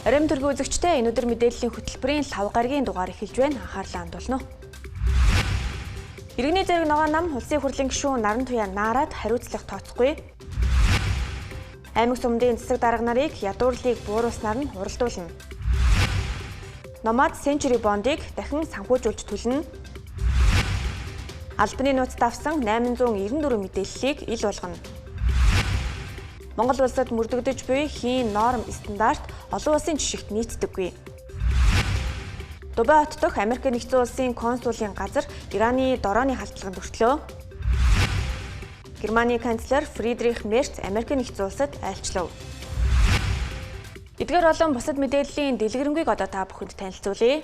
Оройн төргийн үзэгчтэй энэ өдөр мэдээллийн хөтөлбөрийн 5 гарагийн дугаар эхэлж байна. Анхаарлаа хандуулна уу. Иргэний зэрэг ногоон нам улсын хурлын гишүүн Наран Туяа наарад хариуцлага тооцохгүй. Аймаг сумдын засаг дарга нарыг ядуурлыг бууруулснаар нь уралдуулна. Номад Century бондыг дахин санхүүжүүлж төлнө. Албаны нууцд авсан 894 мэдээллийг ил болгоно. Монгол улсад мөрдөгдөж буй хийн норм стандарт олон улсын жишгт нийцдэггүй. Дубай хот дох Америк нэгдсэн улсын консулын газар Ираны дорооны халдлаганд өртлөө. Германы канцлер Фридрих Мерц Америк нэгдсэн улсад айлчлав. Эдгээр болон бусад мэдээллийн дэлгэрэнгүй одоо та бүхэнд танилцуулъя.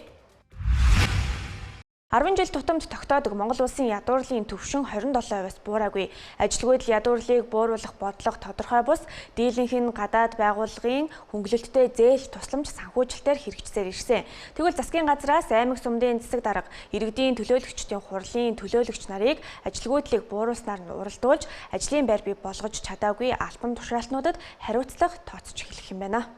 10 жил тутамд тогтоодог Монгол улсын ядуурлын түвшин 27%-аас буураагүй. Ажилгүйд ядуурлыг бууруулах бодлого тодорхой бус дийлэнх нь гадаад байгууллагын хөнгөлөлттэй зээл тусламж санхүүжилтээр хэрэгжсээр ирсэн. Тэгвэл засгийн газраас аймаг сумдын засаг дарга, иргэдийн төлөөлөгчдийн хурлын төлөөлөгч нарыг ажилгүйдлийг бууруулснаар нь уралдуулж, ажлын байр бий болгож чадаагүй албан тушаалтнуудад хариуцлага тооцож эхлэх юм байна.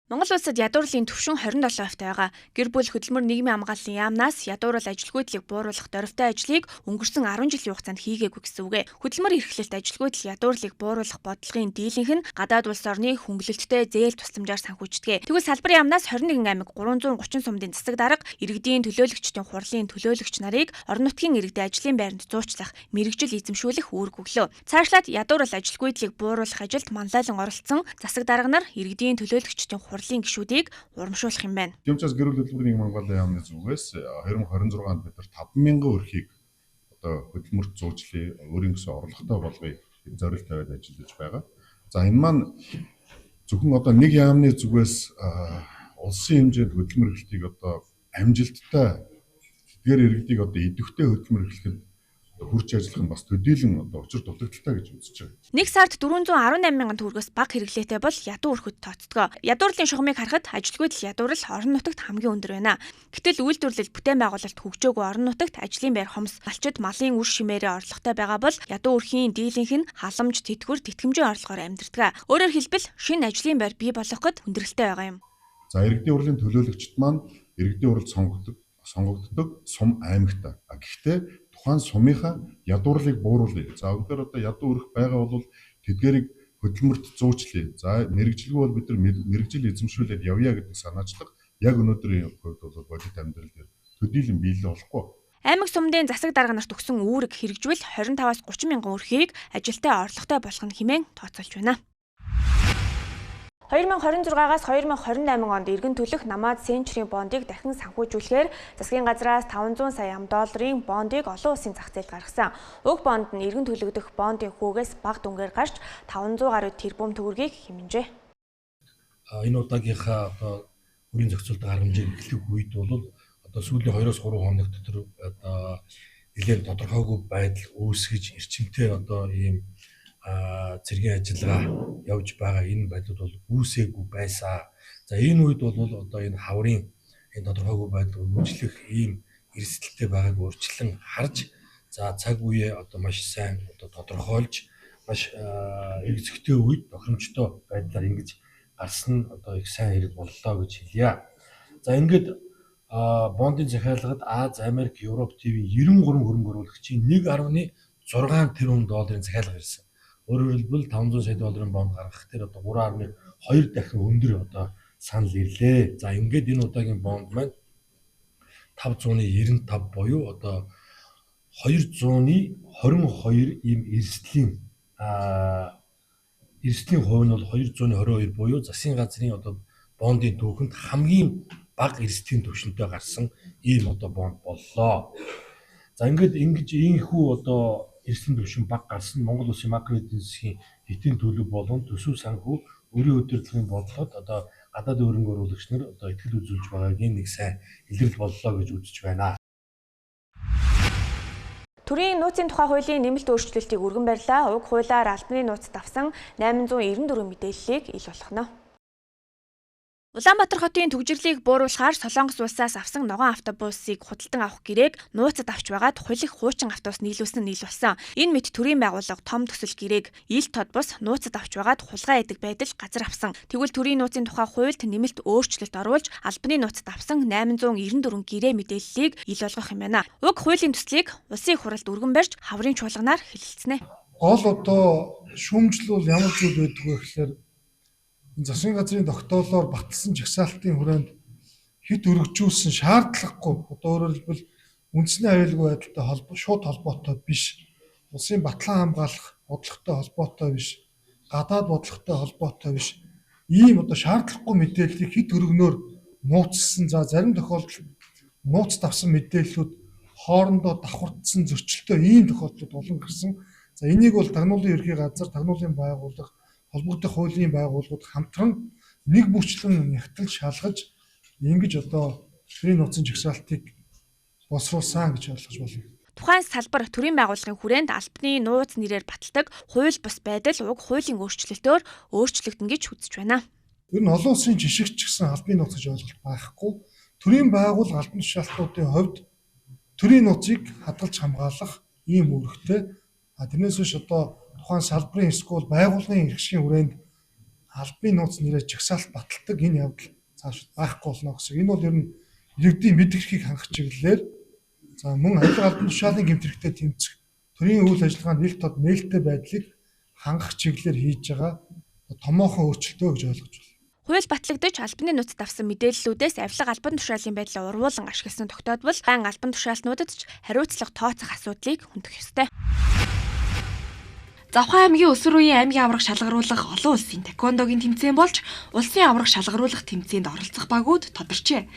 Монгол улсад ядуурлын түвшин 27% байгаа. Гэр бүл хөдөлмөр нийгмийн хамгааллын яамнаас ядуурл ажилгүйдлийг бууруулах дөрвтэй ажлыг өнгөрсөн 10 жилийн хугацаанд хийгээгүй гэсэн үг. Хөдөлмөр эрхлэлт ажилгүйдэл ядуурлыг бууруулах бодлогын дийлэнх нь гадаад улс орны хөнгөлөлттэй зээл тусламжаар санхүүждэг. Тэгвэл салбарын яамнаас 21 аймаг 330 сумдын засаг дарга, иргэдийн төлөөлөгчдийн хурлын төлөөлөгч нарыг орон нутгийн иргэдэд ажлын байранд зуучлах, мэрэгжил эзэмшүүлэх үүрэг өглөө. Цаашлаад ядуурл ажилгүйдлийг бууруулах ажилд манлайлан оролцсон засаг дарга нар иргэдийн төлөөлөгчдийн хурлын гишүүдийг урамшуулах юм байна. Тэмцээс гэр бүл хөдөлмөрийн хамгааллын яамны зүгээс 2026 онд бид нар 5,000 өрхийг одоо хөдөлмөрт зуучлаа, өөрийн гэсэн орлоготой болгоё зорилт тавиад ажиллаж байгаа. За энэ маань зөвхөн одоо нэг яамны зүгээс улсын хэмжээнд хөдөлмөр эрхлэлтийг одоо амжилттай тэдгээр иргэдийг одоо идэвхтэй хөдөлмөр эрхлэхэд хурж ажиллах нь бас төдийлөн одоо учир дутагдaltaй гэж үзэж байгаа. Нэг сард 418 мянган төгрөгөөс бага хэрэглээтэй бол ядуу өрхөд тооцдог. Ядуурлын шугамыг харахад ажилгүйдэл ядуурл орон нутагт хамгийн өндөр байна. Гэтэл үйлдвэрлэл бүтээн байгуулалт хөгжөөгүй орон нутагт ажлын байр хомс, малчид малын үр шимээрээ орлоготой байгаа бол ядуу өрхийн дийлэнх нь халамж, тэтгэвэр, тэтгэмжийн орлогоор амьдардаг. Өөрөөр хэлбэл шинэ ажлын байр бий болгоход хүндрэлтэй байгаа юм. За иргэдийн хурлын төлөөлөгчд маань иргэдийн хурл сонгогддог сум аймагтай. Гэхдээ тухайн сумынхаа ядуурлыг бууруулъя. За өнөөдөр одоо ядуу өрх байгаа бол тэдгэрийг хөдөлмөрт зуучлая. За мэрэгжилгүй бол бид нар мэрэгжил эзэмшүүлээд явъя гэдэг санаачлага яг өнөөдрийн хувьд бол бодит амьдрал дээр төдийлөн биелэл болохгүй. Аймаг сумдын засаг дарга нарт өгсөн үүрэг хэрэгжвэл 25-аас 30 мянган өрхийг ажилтай орлоготой болгох хэмээн тооцоолж байна. 2026-аас 2028 онд иргэн төлөх Намад Century бондыг дахин санхүүжүүлэхээр засгийн газраас 500 сая $5 бондыг олон улсын зах зээлд гаргасан. Уг бонд нь иргэн төлөгдөх бондын хүүгээс бага дүнгээр гарч 500 гаруй тэрбум төгрөгийг хэмжээ. Энэ удаагийнхаа одоо үрийн зохицуулалтын арга хэмжээг эхлэх үед бол одоо сүүлийн 2-3 хоног дотор одоо нэлээд тодорхойгүй байдал үүсгэж эрчимтэй одоо ийм цэргийн ажиллагаа явж байгаа энэ байдлууд бол үүсээгүй байсан. За энэ үед бол одоо энэ хаврын энэ тодорхойгүй байдал үргэлжлэх ийм эрсдэлтэй байгааг өөрчлөн харж, за цаг үеэ одоо маш сайн одоо тодорхойлж, маш эргэцэгтэй үед тохиромжтой байдлаар ингэж гарсан нь одоо их сайн хэрэг боллоо гэж хэлье. За ингээд бондын захиалгад Аз, Америк, Европ ТV 93 хөрөнгө оруулагчийн $1.6 тэрбум захиалга ирсэн. Өөрөөр хэлбэл $500 сая бонд гаргах дээр одоо 3.2 дахин өндөр одоо санал ирлээ. За ингээд энэ удаагийн бонд маань 595 буюу одоо 222 ийм эрсдлийн хувь нь бол 222 буюу засгийн газрын одоо бондын түүхэнд хамгийн бага эрсдлийн түвшинтэй гарсан ийм одоо бонд боллоо. За ингээд ингэж ийхүү одоо эрсдлийн түвшин бага гарсан Монгол Улсын макро эдийн засгийн эдийн төлөв болон төсөв санхүү өрийн удирдлагын бодлогод одоо гадаад хөрөнгө оруулагч нар одоо ихтгэл үзүүлж байгаагийн нэг сайн илрэл боллоо гэж үзэж байна. Төрийн нууцын тухай хуулийн нэмэлт өөрчлөлтийг өргөн барьлаа. Уг хуулиар албаны нууцд авсан 894 мэдээллийг ил болгоно. Улаанбаатар хотын төгжрлийг бууруулахаар Солонгос улсаас авсан ногоон автобусыг худалдан авах гэрээг нууцад авч байгаад хулих хуучин автобус нийлүүлсэн. Энэ мэт төрийн байгууллага том төсөл гэрээг ил тод бус нууцад авч байгаад хулгай эдэг байдал газар авсан. Тэгвэл төрийн нууцын тухай хуульд нэмэлт өөрчлөлт оруулж албаны нууцад авсан 894 гэрээ мэдээллийг ил болгох юм байна. Уг хуулийн төслийг улсын их хурлд өргөн барьж хаврын чуулганаар хэлэлцэнэ. Гол одоо шүүмжлэл ямар зүйл байдаг вэ гэхээр засгийн газрын тогтоолоор батлсан жагсаалтын хүрээнд хэд өргөжүүлсэн шаардлагагүй одоо өөрөөр хэлбэл үндэсний аюулгүй байдалтай шууд холбоотой биш, улсын батлан хамгаалах бодлоготой холбоотой биш, гадаад бодлоготой холбоотой биш. Ийм одоо шаардлагагүй мэдээллийг хэд өргөнөөр нууцсан. За зарим тохиолдолд нууц давсан мэдээллүүд хоорондоо давхардсан зөрчилтэй ийм тохиолдлууд олон гарсан. За энийг бол тагнуулын ерхий газар, тагнуулын байгууллага, холбогдох хуулийн байгууллагууд хамтран нэг бүрчлэн нягтлж шалгаж ингэж одоо төрийн нууцын жагсаалтыг босруулсан гэж ойлгож байна. Тухайн салбар төрийн байгууллагын хүрээнд албаны нууц нэрээр баталдаг хууль бус байдал уг хуулийн өөрчлөлтөөр өөрчлөгдөн гэж үзэж байна. Ер нь олон улсын жишгч гэсэн албаны нууц гэж ойлголт байхгүй. Төрийн байгууллага албан тушаалтнуудын хувьд төрийн нууцыг хадгалж хамгаалах ийм үүрэгтэй. Тэрнээс биш одоо тухайн салбарын эсвэл байгууллагын иргэшгийн хүрээнд албаны нууц нэрээр жагсаалт баталдаг энэ явдал цааш байхгүй болно гэсэн. Энэ бол ер нь иргэдийн мэдэх эрхийг хангах чиглэлээр за мөн хариуцлага албан тушаалын гэмтрэхтэй тэмцэх төрийн үйл ажиллагаанд ил тод нээлттэй байдлыг хангах чиглэлээр хийж байгаа томоохон өөрчлөлтөө гэж ойлгож байна. Хууль батлагдаж албаны нууцад авсан мэдээллүүдээс авилга албан тушаалын байдлаа урвуулан ашигласан тогтоодвол ган албан тушаалтнуудад ч хариуцлага тооцох асуудлыг хөндөх ёстой. Завхан аймгийн өсвөр үеийн аймгийн аврах шалгаруулах олон улсын таеквондогийн тэмцээн болж улсын аврах шалгаруулах тэмцээнд оролцох багууд тодорчээ.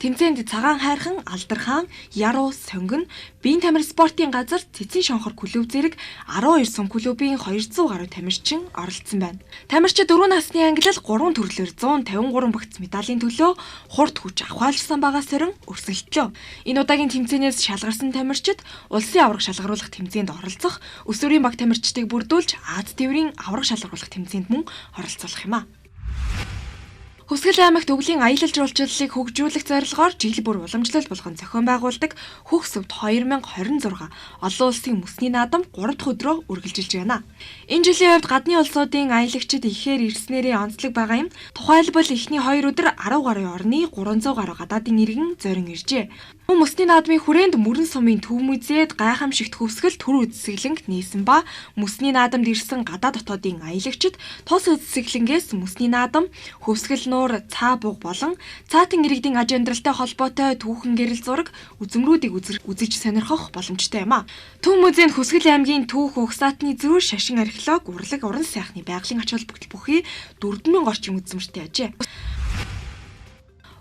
Тэмцээнд цагаан хайрхан, алдархан, яруу, сонгон, биеийн тамир спортын газар, цэцэн шонхор клуб зэрэг 12 сум клубын 200 гаруй тамирчин оролцсон байна. Тамирчид 4 насны ангилал 3 төрлөөр 153 багц медалийн төлөө хурд хүч авахалжсан байгаа сорин өрсөлдлөө. Энэ удаагийн тэмцээнээс шалгарсан тамирчид улсын аврах шалгаруулах тэмцээнд оролцох, өсвөрийн баг тамирчдыг бүрдүүлж Аз тээврийн аврах шалгаруулах тэмцээнд мөн оролцуулах юм а. Хүсгэл аймагт өвлийн аялал жуулчлалыг хөгжүүлэх зорилгоор жил бүр уламжлалт болгон зохион байгуулдаг Хөх сүвд 2026 олон улсын мөсний наадам 3 дахь өдрөө үргэлжилж байна. Энэ жилийн хувьд гадны улсуудын аялагчид ихээр ирснээрээ онцлог байгаа юм. Тухайлбал эхний 2 өдөр 10 гаруй орны 300 гаруй гадаадын иргэн зорин иржээ. Мөсний наадмын хүрээнд мөрөн сумын төв музейд гайхамшигт хөвсгөл төр үзэсгэлэнг нээсэн ба мөсний наадамд ирсэн гадаад дотоодын аялагчид тус үзэсгэлэнгээс мөсний наадам, хөвсгөл нуур, цаа буг болон цаатан иргэдийн аж амьдралтай холбоотой түүхэн гэрэл зураг үзмрүүдийг үзэж сонирхох боломжтой юм а. Төв музейд Хүсгэл аймгийн түүх угсаатны зүүр шашин археолог, урлаг, уран сайхны байгалийн ач холбогдол бүхий 4000 орчим үзмэртэй ажээ.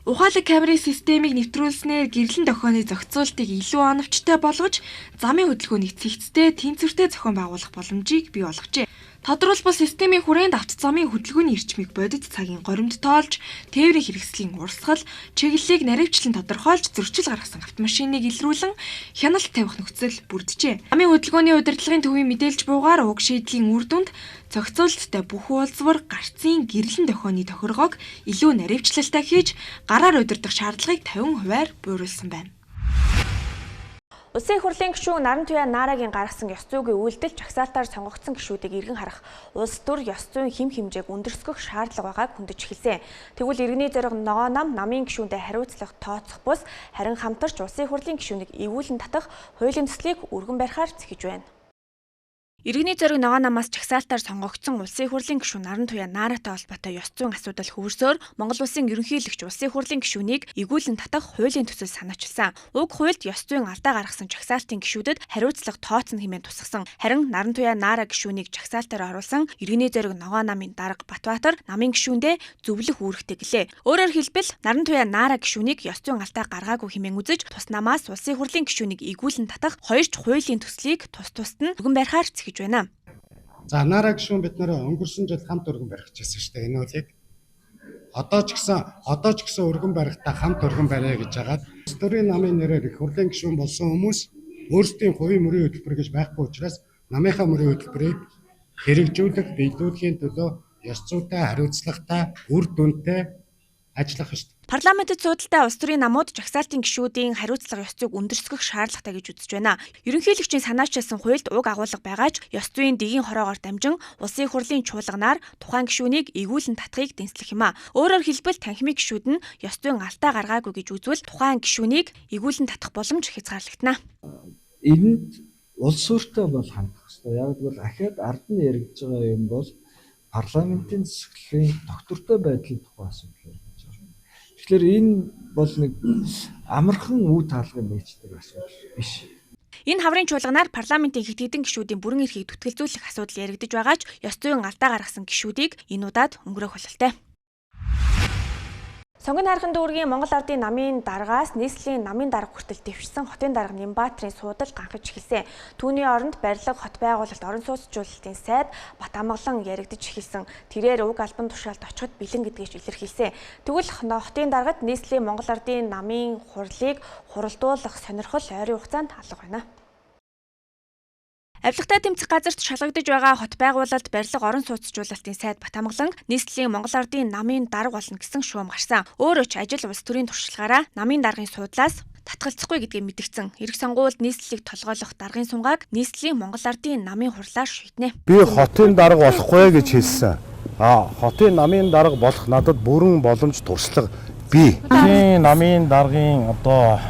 Ухаалаг камерын системийг нэвтрүүлснээр гэрлэн дохионы зохицуултыг илүү оновчтой болгож, замын хөдөлгөөнийг цэгцтэй, тэнцвэртэй зохион байгуулах боломжийг бий болгожээ. Тодорхойлбол системийн хүрээнд авто замын хөдөлгөөний эрчмийг бодит цагийн горимд тоолж, тээврийн хэрэгслийн урсгал, чиглэлийг наривчлан тодорхойлж зөрчил гаргасан автомашиныг илрүүлэн хяналт тавих нөхцөл бүрджээ. Замын хөдөлгөөний удирдлагын төвийн мэдээлж буугаар уг шийдлийн үр дүнд зохицуулттай бүх уулзвар гарцын гэрлэн дохионы тохиргоог илүү наривчлалтай хийж, гараар удирдах шаардлагыг 50% буйруулсан байна. Улсын их хурлын гишүүн Нарантуяа Наарагийн гаргасан ёс зүйн үйлдэл жагсаалтаар сонгогдсон гишүүдийг иргэн харах улс төр ёс зүйн хэм хэмжээг өндөрсгөх шаардлага байгааг хүндэж эхэлсэн. Тэгвэл иргэний зориг ногоо нам намын гишүүнтэй хариуцлага тооцох бус харин хамтарч улсын их хурлын гишүүнийг эвүүлэн татах хуулийн төслийг өргөн барихаар зэхэж байна. Иргэний зориг ногоо намаас жагсаалтаар сонгогдсон улсын их хурлын гишүүн Нарантуяа Нааратай холбоотой ёс зүйн асуудал хөвөрсөөр Монгол улсын ерөнхийлөгч улсын их хурлын гишүүнийг эвгүүлэн татах хуулийн төсөл санаачилсан. Уг хуульд ёс зүйн алдаа гаргасан жагсаалтын гишүүдэд хариуцлага тооцно хэмээн тусгасан. Харин Нарантуяа Наара гишүүнийг жагсаалтаар оруулсан иргэний зориг ногоо намын дарга Батбаатар намын гишүүндээ зөвлөх үүрэгтэй гэлээ. Өөрөөр хэлбэл Нарантуяа Наара гишүүнийг ёс зүйн алдаа гаргаагүй хэмээн үзэж тус намаас улсын их хурлын гишүүнийг эвгүүлэн татах хоёрч хуулийн төслийг тус нь өргөн барихаар байна. За Наара гишүүн бид нэр өнгөрсөн жил хамт өргөн барих гэсэн шүү дээ. Энэ үлийг одоо ч гэсэн өргөн барихтаа хамт өргөн барья гэж хагаад төрийн намын нэрээр их хурлын гишүүн болсон хүмүүс өөрсдийн хувийн мөрийн хөтөлбөр гэж байхгүй учраас намынхаа мөрийн хөтөлбөрийг хэрэгжүүлэх, биелүүлэхийн төлөө ёс зүйтэй, хариуцлагатай, үр дүнтэй ажиллах ёстой. Парламентэд суудалтай улс төрийн намууд жагсаалтын гишүүдийн хариуцлага ёс зүйг өндөрсгөх шаардлагатай гэж үзэж байна. Ерөнхийлөгчийн санаачилсан хуульд уг агуулга байгаа ч ёс зүйн дэгийн хороогоор дамжин улсын хурлын чуулганаар тухайн гишүүнийг эргүүлэн татахыг дэнслэх юм а. Өөрөөр хэлбэл танхимын гишүүд нь ёс зүйн алдаа гаргаагүй гэж үзвэл тухайн гишүүнийг эргүүлэн татах боломж хязгаарлагдана. Энд улс өөртөө бол хандах хэрэгтэй. Яг бол ахаад ард нь яригдж байгаа юм бол парламентын засаглалын доктортой байдлын тухай асуудал яригдж байгаа. Тэгэхээр энэ бол нэг амархан үе таалгыг нээждэг асуудал биш. Энэ хаврын чуулганаар парламентын хэд хэдэн гишүүдийн бүрэн эрхийг түтгэлзүүлэх асуудал яригдж байгаа ч ёс зүйн алдаа гаргасан гишүүдийг энэ удаад өнгөрөөх бололтой. Сонгон хайрхан дүүргийн Монгол Ардын намын даргаас нийслэлийн намын дарга хүртэл дэвшсэн хотын дарга Нямбаатрын суудал ганхаж эхэлсэн. Түүний оронд барилга, хот байгуулалт, орон сууцчлалтын сайд бат амгалан яригдж эхэлсэн. Тэрээр уг албан тушаалд очиход бэлэн гэдгийг илэрхийлсэн. Тэгвэл хотын даргад нийслэлийн Монгол Ардын намын хурлыг хуралдуулах сонирхол ойрын хугацаанд алга байна. Авилгатай тэмцэх газарт шалгагдж байгаа хот байгуулалт, барилга, орон сууцчлалтын сайд бат амгалан нийслэлийн Монгол Ардын намын дарга болно гэсэн шуум гарсан. Өөрөө ч ажил улс төрийн туршлагаараа намын даргын суудлаас татгалзахгүй гэдгийг мэдгдсэн. Ирэх сонгуульд нийслэлийг толгойлох даргын сунгааг нийслэлийн Монгол Ардын намын хурлаар шийднэ. Би хотын дарга болохгүй гэж хэлсэн. Хотын намын дарга болох надад бүрэн боломж туршлага бий. Намын даргын одоо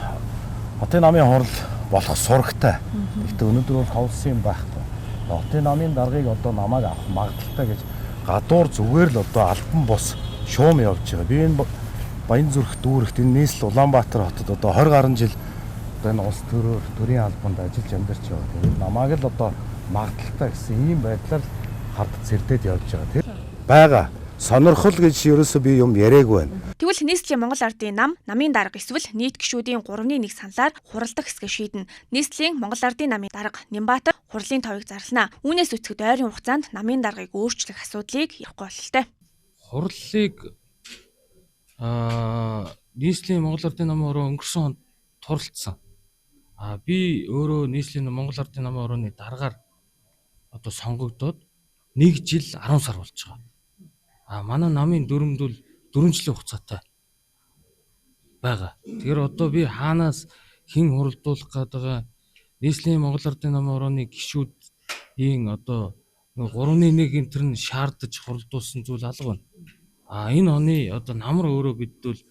хотын намын хурал болох сурагтай. Гэхдээ өнөөдөр бол хавлсан юм байхгүй. Хотын намын даргыг одоо намайг авах магадaltaй гэж гадуур зүгээр л одоо албан бус шуум явж байгаа. Би энэ Баянзүрх дүүрэгт энэ нийслэл Улаанбаатар хотод одоо 20 гаруй жил одоо энэ улс төрийн албанд ажиллаж амьдарч байгаа. Тэгээд намайг л одоо магадaltaй гэсэн ийм байдлаар хардд зэрдээд явж байгаа. Тэр байгаа. Сонирхол гэж ерөөсөө би юм яриаггүй байна. Тэгвэл нийслэлийн Монгол Ардын намын дарга эсвэл нийт гишүүдийн 3-1 саналаар хуралдах хэсгээ шийднэ. Нийслэлийн Монгол Ардын намын дарга Нямбаатар хурлын товыг зарлана. Үүнээс үцгэд ойрын хугацаанд намын даргыг өөрчлөх асуудлыг ярихгүй бололтой. Хурлыг нийслэлийн Монгол Ардын намын орон өнгөрсөн хонд туралцсан. Би өөрөө нийслэлийн Монгол Ардын намын орооны даргаар одоо сонгогдоод 1 жил 10 сар болж байгаа. Манай намын дүрмд бол 4 жилийн хугацаатай байгаа. Тэгэхээр одоо би хаанаас хэн хуралдуулах гэдэг нийслэлийн Монгол Ардын намын орооны гишүүдийн одоо 3-1 энтер нь шаардаж хуралдуулсан зүйл алга байна. Энэ оны одоо намар өөрөө бидвэл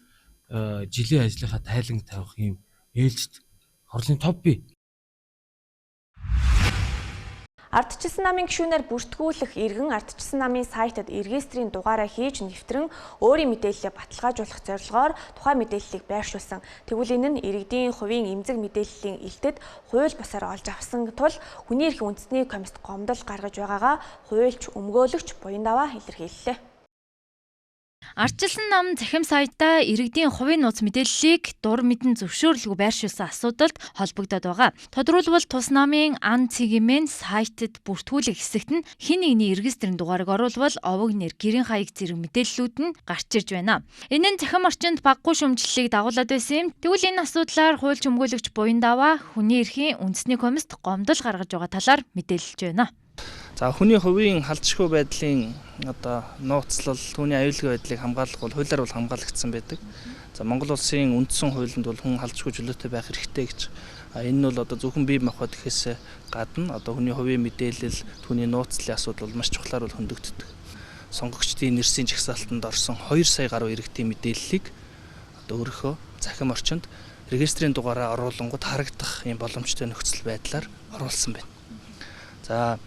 жилийн ажлынхаа тайланг тавих юм ээлжид хурлын топ бий. Ардчилсан намын гишүүнээр бүртгүүлэх иргэн ардчилсан намын сайтад регистрийн дугаараа хийж нэвтрэн өөрийн мэдээллээ баталгаажуулах зорилгоор тухайн мэдээллийг байршуулсан. Тэгвэл энэ нь иргэдийн хувийн эмзэг мэдээллийн илтэд хууль бусаар олж авсан тул хүний эрхийн үндэсний комист гомдол гаргаж байгаагаа хуульч өмгөөлөгч Буяндаваа илэрхийллээ. Ардчилсан нам захим сайтаа иргэдийн хувийн нууц мэдээллийг дур мэдэн зөвшөөрлгүй байршуулсан асуудалд холбогдоод байгаа. Тодорхойлбол тус намын ан цэгмийн сайтад бүртгүүлэх хэсэгт нь хэн нэгний регистрийн дугаарыг оруулбал овог нэр, гэрийн хаяг зэрэг мэдээллүүд нь гарч ирж байна. Энэ нь захим орчинд баггүй шүүмжлэлийг дагуулад байсан юм. Тэгвэл энэ асуудлаар хуульч өмгөөлөгч Буяндаваа хүний эрхийн үндэсний комист гомдол гаргаж байгаа талаар мэдээлж байна. За хүний хувийн халдшгүй байдлын одоо нууцлал, түүний аюулгүй байдлыг хамгаалах бол хуулиар бол хамгаалагдсан байдаг. За Монгол улсын үндсэн хуулинд бол хүн халдшгүй чөлөөтэй байх хэрэгтэй гэж. Энэ нь бол одоо зөвхөн бие махбод гэхээс гадна одоо хүний хувийн мэдээлэл, түүний нууцлалын асуудал бол маш чухлаар бол хөндөгддөг. Сонгогчдын нэрсийн жагсаалтанд орсон 2 сая гаруй иргэдийн мэдээллийг одоо өөрийнхөө захим орчинд регистрийн дугаараа оруулангууд харагдах юм боломжтой нөхцөл байдлаар оруулсан байна. За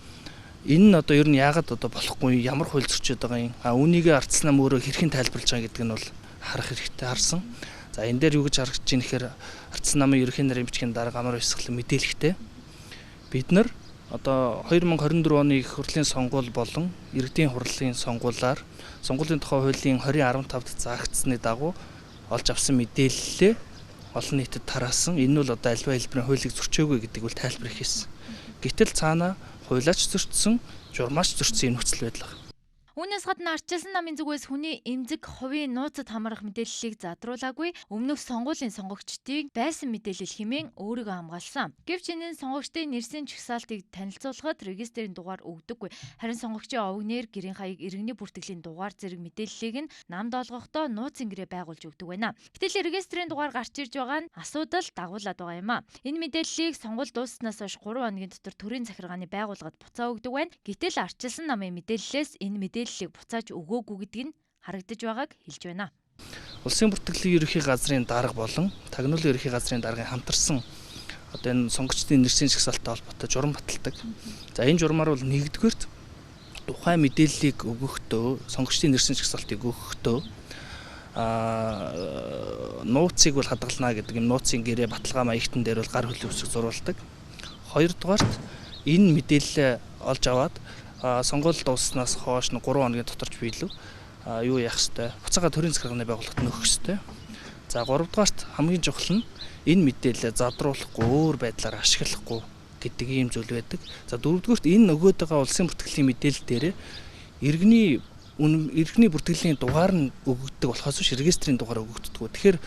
энэ нь одоо ер нь яагаад одоо болохгүй ямар хууль зөрчиж байгаа юм. Үүнийг ардчилсан нам өөрөө хэрхэн тайлбарлаж байгаа гэдэг нь бол харах хэрэгтэй харсан. За энэ дээр юу гэж харагдаж байна гэхээр ардчилсан намын ерөнхий нарийн бичгийн дарга амар бясалгал мэдээлэхтэй. Бид нар одоо 2024 оны их хурлын сонгуул болон иргэдийн хурлын сонгуулиар сонгуулийн тухай хуулийн 20.15-д заагдсны дагуу олж авсан мэдээллээ олон нийтэд тараасан. Энэ нь бол одоо альва хэлбэрийн хуулийг зөрчөөгүй гэдэг бол тайлбар хийсэн. Гэтэл цаана хуйлаач зөрчсөн, журмаач зөрчсөн нөхцөл байдал байна. Үүнээс гадна ардчилсан намын зүгээс хүний эмзэг хувийн нууцад хамаарах мэдээллийг задруулаагүй өмнөх сонгуулийн сонгогчдыг байсан мэдээлэл хэмээн өөрийгөө хамгаалсан. Гэвч энэ сонгогчдын нэрсийн чагсаалтыг танилцуулахад регистрийн дугаар өгдөггүй. Харин сонгогчийн овог нэр, гэрийн хаяг, иргэний бүртгэлийн дугаар зэрэг мэдээллийг нь намд олгохдоо нууцын гэрээ байгуулж өгдөг байна. Гэтэл регистрийн дугаар гарч ирж байгаа нь асуудал дагуулад байгаа юм а. Энэ мэдээллийг сонгуул дууссанаас хойш 3 хоногийн дотор төрийн захиргааны байгууллагад буцаа өгдөг байна. Гэтэл ардчилсан намын мэдээллээс энэ мэдээллийг буцааж өгөөгүй гэдг нь харагдаж байгааг хэлж байна. Улсын бүртгэлийн ерөнхий газрын дарга болон тагнуулын ерөнхий газрын даргын хамтарсан одоо энэ сонгогчдын нэрсийн жагсаалттай холбоотой журам баталдаг. За энэ журмаар бол нэгдүгээрт тухайн мэдээллийг өгөхдөө сонгогчдын нэрсийн жагсаалтыг өгөхдөө нууцыг бол хадгална гэдэг юм нууцын гэрээ баталгаа маягтан дээр бол гар хөлийн үсэг зурулдаг. Хоёрдугаарт энэ мэдээлэл олж аваад сонгуул дууснаас хойш 3 хоногийн доторч биелүү юу яах ёстой? Буцаага төрийн захиргааны байгууллагад нөхөх ёстой. За 3 дугаарт хамгийн чухал нь энэ мэдээлэлээ задруулахгүй өөр байдлаар ашиглахгүй гэдэг ийм зүйл байдаг. За 4 дугаарт энэ нөгөөд байгаа улсын бүртгэлийн мэдээлэл дээр иргэний бүртгэлийн дугаар нь өгөгддөг болохоос биш регистрийн дугаар өгөгддөг. Тэгэхээр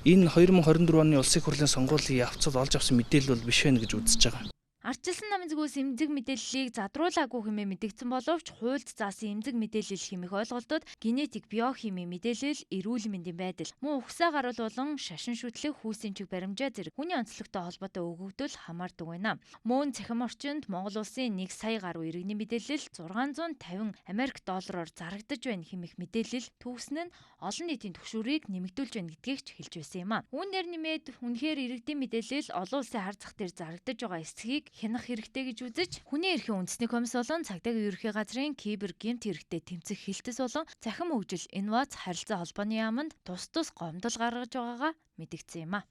энэ 2024 оны улсын хурлын сонгуулийн явцад олж авсан мэдээлэл бол биш байна гэж үзэж байгаа. Ардчилсан намын зүгээс эмзэг мэдээллийг задруулаагүй хэмээн мэдэгдсэн боловч хуульд заасан эмзэг мэдээлэл хэмээх ойлголтод генетик биохими мэдээлэл, эрүүл мэндийн байдал, мөн ухсаа гаруул болон шашин шүтлэг, хүүсийн чиг баримжаа зэрэг хүний онцлогтой холбоотой өгөгдөл хамаардаг байна. Мөн цахим орчинд Монгол улсын 1 сая гаруй иргэний мэдээлэл 650 Америк доллараар зарагдаж байна хэмээх мэдээлэл төгснө нь олон нийтийн түгшүүрийг нэмэгдүүлж байна гэдгийг ч хэлж байсан юм а. Үүнээр нэмээд үнэхээр иргэдийн мэдээлэл олон улсын хар зах дээр зарагдаж байгаа эсхийг хянах хэрэгтэй гэж үзэж хүний эрхийн үндэсний комисс болон цагдаагийн ерөнхий газрын кибер гэмт хэрэгтэй тэмцэх хилтэс болон цахим хөгжил инновац харилцаа холбооны яамд тус гомдол гаргаж байгаагаа мэдгдсэн юм а.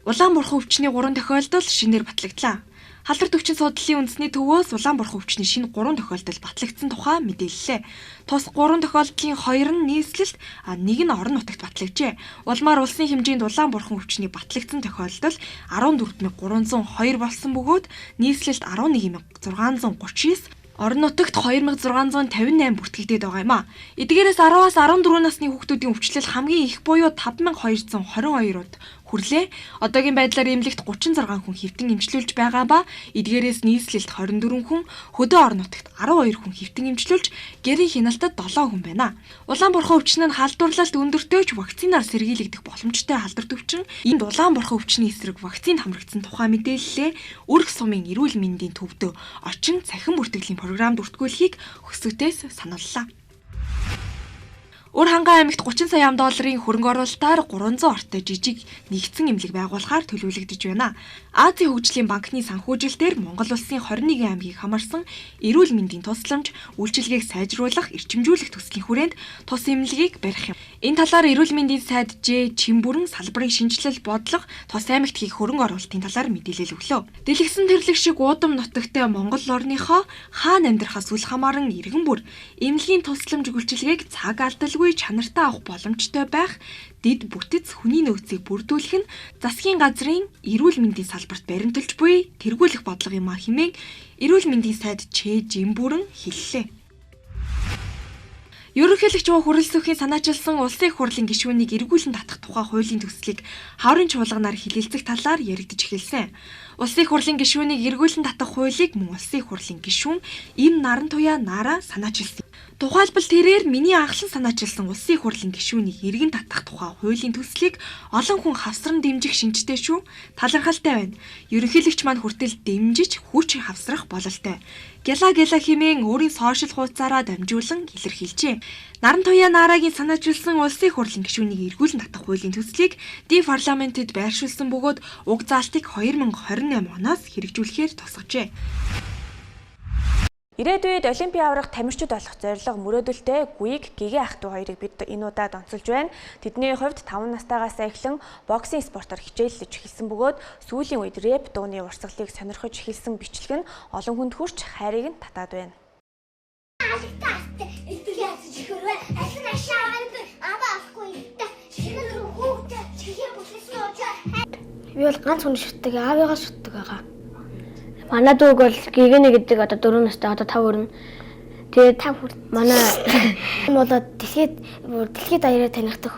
Улаанбурхан өвчний 3 тохиолдол шинээр батлагдлаа. Халдвар төвчин судлалын үндэсний төвөөс Улаанбурхан өвчний шинэ 3 тохиолдол батлагдсан тухай мэдээллээ. Тус 3 тохиолдлын 2 нь нийслэлт, 1 нь орон нутагт батлагджээ. Улмаар улсын хэмжээнд Улаанбурхан өвчний батлагдсан тохиолдол 14302 болсон бөгөөд нийслэлт 11639, орон нутагт 2658 бүртгэгдээд байгаа юм а. Эдгээрээс 10-аас 14 насны хүүхдүүдийн өвчлөл хамгийн их буюу 5222-д хүрлээ. Одоогийн байдлаар эмнэлэгт 36 хүн хэвтэн эмчилүүлж байгаа ба эдгээрээс нийслэлт 24 хүн, хөдөө орон нутагт 12 хүн хэвтэн эмчилүүлж, гэрийн хяналтад 7 хүн байна. Улаанбурхан өвчин нь халдварлалт өндөртэй ч вакцинаар сэргийлэгдэх боломжтой халдвар төвчин. Энд Улаанбурхан өвчний эсрэг вакцин хамрагдсан тухай мэдээллээ Өрх сумын эрүүл мэндийн төвдөө орчин цахим бүртгэлийн програмд бүртгүүлэхийг хөсөгтөөс санууллаа. Өр хангаан аймагт 30 сая $30 хөрөнгө оруулалтаар 300 ортой жижиг нэгдсэн эмнэлэг байгуулахаар төлөвлөгдөж байна. Азийн хөгжлийн банкны санхүүжилтээр Монгол улсын 21 аймгийг хамарсан эрүүл мэндийн тусламж, үйлчилгээг сайжруулах, эрчимжүүлэх төслийн хүрээнд тус эмнэлгийг барих юм. Энэ талаар эрүүл мэндийн сайд Ж. Чимбүрэн салбарын шинжилэл бодлого тус аймагт хийх хөрөнгө оруулалтын талаар мэдээлэл өглөө. Дэлгэсэн тэрлэг шиг уудам нутагтай Монгол орныхоо хаана амьдрахаас үл хамааран иргэн бүр эмнэлгийн тусламж үйлчилгээг цаг алдалгүй чанартай авах боломжтой байх, дэд бүтэц хүний нөөцийг бүрдүүлэх нь засгийн газрын эрүүл мэндийн салбарт баримталж буй тэргүүлэх бодлого юм а хэмээн эрүүл мэндийн сайд Ч. Жимбүрэн хэллээ. Ерөнхийлөгч Хүрэлцэхийн санаачилсан улсын их хурлын гишүүнийг эргүүлэн татах тухай хуулийн төслийг хаврын чуулганаар хилэлцэх талаар яригдж эхэлсэн. Улсын их хурлын гишүүнийг эргүүлэн татах хуулийг мөн улсын их хурлын гишүүн Им Нарантуяа Нара санаачилсан. Тухайлбал тэрээр миний анхлан санаачилсан улсын их хурлын гишүүнийг эргэн татах тухай хуулийн төслийг олон хүн хавсран дэмжих шинжтэй шүү. Талархалтай байна. Ерөнхийлөгч маань хүртэл дэмжиж хүч хавсрах бололтой. Гяла хэмээн өөрийн сошиал хуудасаараа дамжуулан илэрхийлжээ. Нарантуяа Нарагийн санаачилсан улсын их хурлын гишүүнийг эргүүлэн татах хуулийн төслийг ди парламентэд байршуулсан бөгөөд уг заалтыг 2028 оноос хэрэгжүүлэхээр тусгажээ. Ирээдүйд Олимпийн аварга тамирчид болох зорилго мөрөөдөлтэй Гүйг Гэгээ ах トゥ хоёрыг бид энэ удаад онцолж байна. Тэдний хувьд 5 настайгаас эхлэн боксинг спортоор хичээллэж эхэлсэн бөгөөд сүүлийн үед рэп дууны урсгалыг сонирхож эхэлсэн бичлэг нь олон хүнд хүрч хайрыг нь татаад байна. Би бол ганц хүн шүтдэг, аавыгаа шүтдэг байгаа. Манай дүүг бол гигэнэ гэдэг одоо 4 настай одоо 5 хүрнэ. Тэгээд манай болоод дэлхийд даяараа танигдах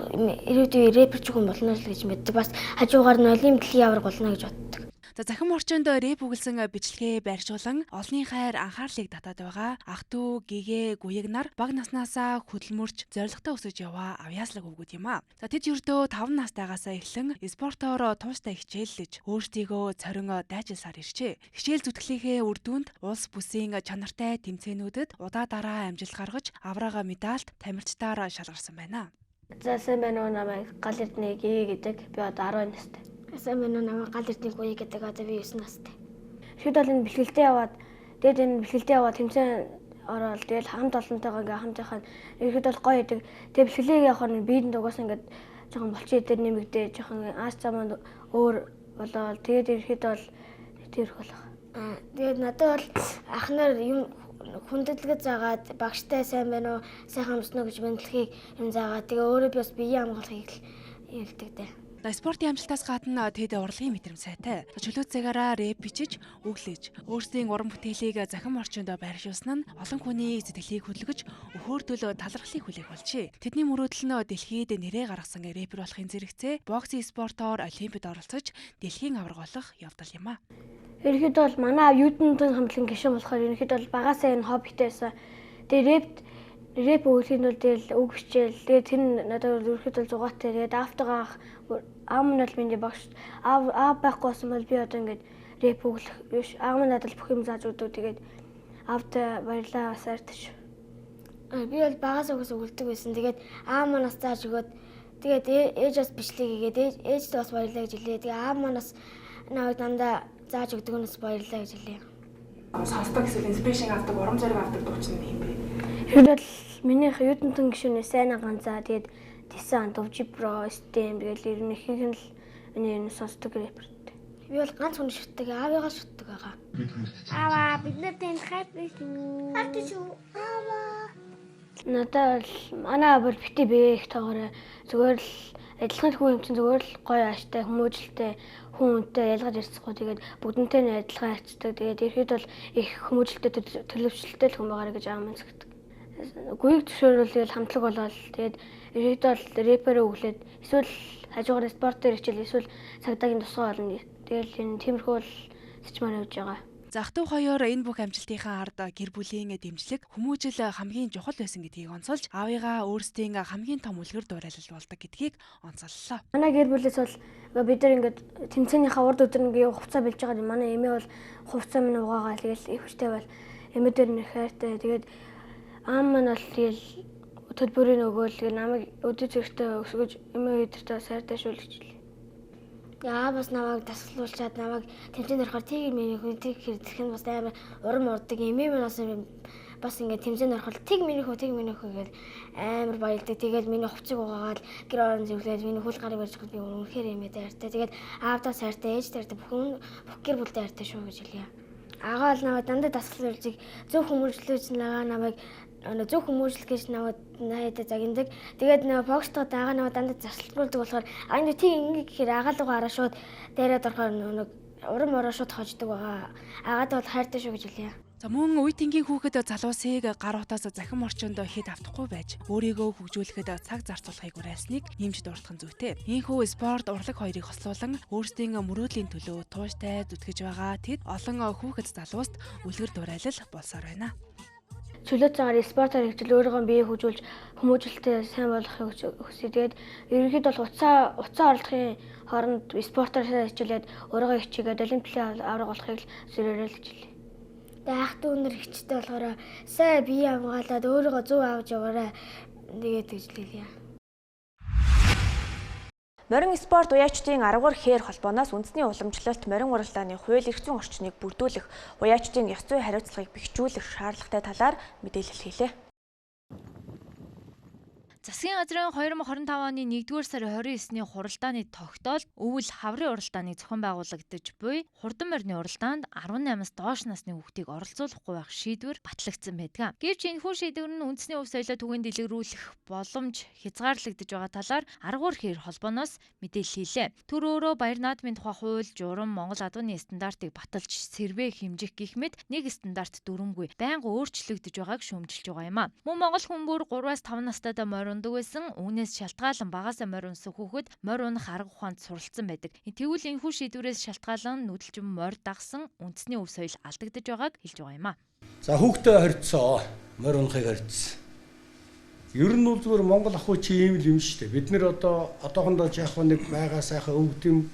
ирээдүйн рэперч хүн болно л гэж мэддэг. Бас хажуугаар нь олимп дэлхийн аварга болно гэж боддог. За захин орчинд рэп үгэлсэн бичлэгээ байршуулан олонний хайр анхаарлыг татаад байгаа ах トゥ гэгээ гуяг нар баг наснаасаа хөдөлмөрч зоригтой өсөж яваа авьяаслаг өвгүүд юм а. За тэд ердөө 5 настайгаасаа эхлэн спортоор тууштай хичээллэж өөрсдийгөө цорин дайжилсаар ирчээ. Хичээл зүтгэлийнхээ үр дүнд улс бүсийн чанартай тэмцээнүүдэд удаа дараа амжилт гаргаж авраага медальт тамирчдаар шалгарсан байна. За сайн байна уу, намайг гал эрдэнэ гэдэг. Би одоо 10 настай. Сайн байна уу, намайг гал эрдэнэ гуяг гэдэг. Одоо би 9 настай. Шүд бол энэ бэлгэлдээ яваад тэмцээн ороод тэгэл хамт олонтойгоо ингээ хамтынхаа ихэд бол гоё идэг. Тэгээ бэлгэлийг явахаар биедэнд угаасаа ингээ жоохон болчих идээр нэмэгдээ жоохон аас заманд өөр болоод тэгээд ихэд бол тэрх болох. Тэгээд надад бол ахнаар юм хүндэтлэгээ заагаад багштай сайн байна уу, сайхан амснаа гэж мэдлэхийг юм заагаад тэгээ өөрөө би бас биеийн хамгаалахыг хэлдэг дээ. Спортын амжилтаас гадна тэд урлагийн мэдрэмж сайтай. Чөлөө цагаараа рэп бичиж, өглөөж, өөрсдийн уран бүтээлийг захин орчинд байршуулсан нь олон хүний сэтгэлийг хөдөлгөж, өхөөрдөл талархлыг хүлээх болжээ. Тэдний мөрөөдөл нь дэлхийд нэрээ гаргасан рэпер болохын зэрэгцээ боксing спортоор олимпиад оролцож, дэлхийн аварга болох явдал юм а. Ерөнхийдөө бол манай юудын хамтлан гишүүн болохоор ерөнхийдөө бол багасаа энэ хоббитэйсэн. Тэгээ рэп өгөхийн бол тэгэл үг бичээл. Тэгээд тэр надад ерөнхийдөө зугаатай. Тэгээд автогаах аав нь бол миний багш. Аав байхгүйсэн бол би одоо ингээд рэп өглөх биш. Аав нь надад бүх юм зааж өгдөг. Тэгээд аавтай баярлаа сарташ. Би бол багасаа өгдөг байсан. Тэгээд аав манаас зааж өгөөд тэгээд ээжээс бичлэг хийгээд ээжтэй бас баярлаа гэж хэлээ. Тэгээд аав манаас наваг дандаа зааж өгдөгнөөс баярлаа гэж хэлээ. Сонсдог эсвэл инспирэшн авдаг, урам зориг авдаг дуучин нь юм бэ? Хэвдэл миний юудын гишүүнээ сайн ганцаа тэгээд Дисан Довжи Про Стем тэгэл ерөнхийдөө л энэ сонсдог рэперт. Би бол ганц хүн шүтдэг, аавыгаа шүтдэг байгаа. Аваа бид нарт хайп хийсэн. Хатчихв. Аваа. Надад бол манай бол бити бэх тоогоор зүгээр л адилхан хүн юм чинь зүгээр л гоё ааштай хүмүүжлтэй хүнтэй ялгаж ирсэхгүй тэгээд бүгднтэй нь адилхан хайцдаг. Тэгээд ихэд бол их хүмүүжлтэй төлөвчлөлтэй л хүн байгаарэ гэж ааман зэгдэг. Гуйг зөвшөөрөл тэгэл хамтлаг болоод тэгээд ихэд бол рэперээ өглөөд эсвэл хажуугаар спортоор хичээл эсвэл цагдаагийн тусгай болно. Тэгэл энэ тиймэрхүү бол сычмаар явж байгаа. Ах トゥ хоёр энэ бүх амжилтынхаа ард гэр бүлийн дэмжлэг хүмүүжил хамгийн чухал байсан гэдгийг онцолж аавыгаа өөрсдийн хамгийн том үлгэр дуурайлал болдог гэдгийг онцоллоо. Манай гэр бүлээс бол бид нар ингээд тэмцээнийхээ урд өдөр ингээд хувцас билж байгаа. Манай эмээ бол хувцас минь угаагаа тэгэл ихвчтэй бол эмээ дээр нэр хайртай. Тэгээд аав маань бол тэгэл төлбөрийн өгөөл намайг өдөр зэрэгтэй өсгөж эмээ өдөртөө сайртай шүүлгэж. Яа бас намайг тасгалуулчаад намайг тэмцээнд орохоор тийг миний хүн тийг хэрдэх нь бас амар урам урдаг. Эмээ минь бас ингээд тэмцээнд орохоор тийг миний хөө гээд амар баялдаг. Тэгээд миний хувцыг угаагаад гэр орон зөвлөөд миний хөл гарыг барьж өгдөг. Би үнэхээр эмээтэй хайртай. Тэгээд аавдаа сайртай, ээжтэй хайртай бүх гэр бүлтэй хайртай шүү гэж хэлье. Агаа л намайг дандаа тасгалуулж зөв хүмүүжлүүлж намайг зөв хүмүүжлэх гэж намайг найдаа загиндаг. Тэгээд бокстоо дагаа намайг дандаа зарцуулдаг болохоор энэ тийм ингээ гэхээр агаалгаа араа шууд дайраад орохоор урам ороо шууд хождог байгаа. Агаад бол хайртай шүү гэж хэлье. За мөн үе тэнгийн хүүхэд залуусыг гар утаас захин орчинд хэд автахгүй байж өөрийгөө хөгжүүлэхэд цаг зарцуулахыг уриалсныг нэмж дурдах нь зүйтэй. Ийхүү спорт урлаг хоёрыг хослуулан өөрсдийн мөрөөдлийн төлөө тууштай зүтгэж байгаа тэд олон хүүхэд залууст үлгэр дуурайлал болсоор байна. Чөлөө цагаар спортоор хөгжил өөрийгөө бие хөгжүүлж хүмүүжлэлтэй сайн болохыг хүсье. Тэгээд ерөнхийдөө бол уцаа оролцохын хооронд спортоор хичээлээд өөрийгөө хичээгээд олимпиад авраг болохыг зөвлөрөөл гэж хэлье. Ах トゥ өнөр хичтэй болохоор сайн бие хамгаалаад өөрийгөө зөв авч яваарай. Тэгээд гэж хэлье. Морин спорт уяачдын 10-р хээр холбооноос үндэсний уламжлалт морин уралдааны хууль эрх зүйн орчныг бүрдүүлэх, уяачдын ёс зүйн хариуцлагыг бэхжүүлэх шаардлагатай талаар мэдээлэл хийлээ. Засгийн газрын 2025 оны 1-р сарын 29-ний хуралдааны тогтоол өвөл хаврын уралдааныг зохион байгуулагдаж буй хурдан морины уралдаанд 18-аас доош насны хүүхдийг оролцуулахгүй байх шийдвэр батлагдсан байдаг. Гэвч энэхүү шийдвэр нь үндэсний өв соёлоо түгээн дэлгэрүүлэх боломж хязгаарлагдаж байгаа талаар аргуур хэр холбооноос мэдээлэл хийлээ. Түр өөрөө баяр наадмын тухай хууль, журам, Монгол адууны стандартыг баталж сэрвээ хэмжих гэх мэт нэг стандарт дүрмгүй байнга өөрчлөгдөж байгааг шүүмжилж байгаа юм а. Мөн Монгол хүн бүр 3-аас 5 настайдаа морь ундаг байсан. Үүнээс шалтгаалan багаасаа морь унсан хүүхэд морь унах арга ухаанд суралцсан байдаг. Тэгвэл энэхүү шийдвэрээс шалтгаалan нүүдэлчин морь дагсан үндэсний өв соёл алдагдаж байгааг хэлж байгаа юм а. За хүүхдээ хоригдсон, морь унахыг хоригдсон. Ер нь бол зүгээр Монгол ах уу чи ийм л юм шүү дээ. Бид нэр одоохондоо яг нэг байгаа сайхан өвдөм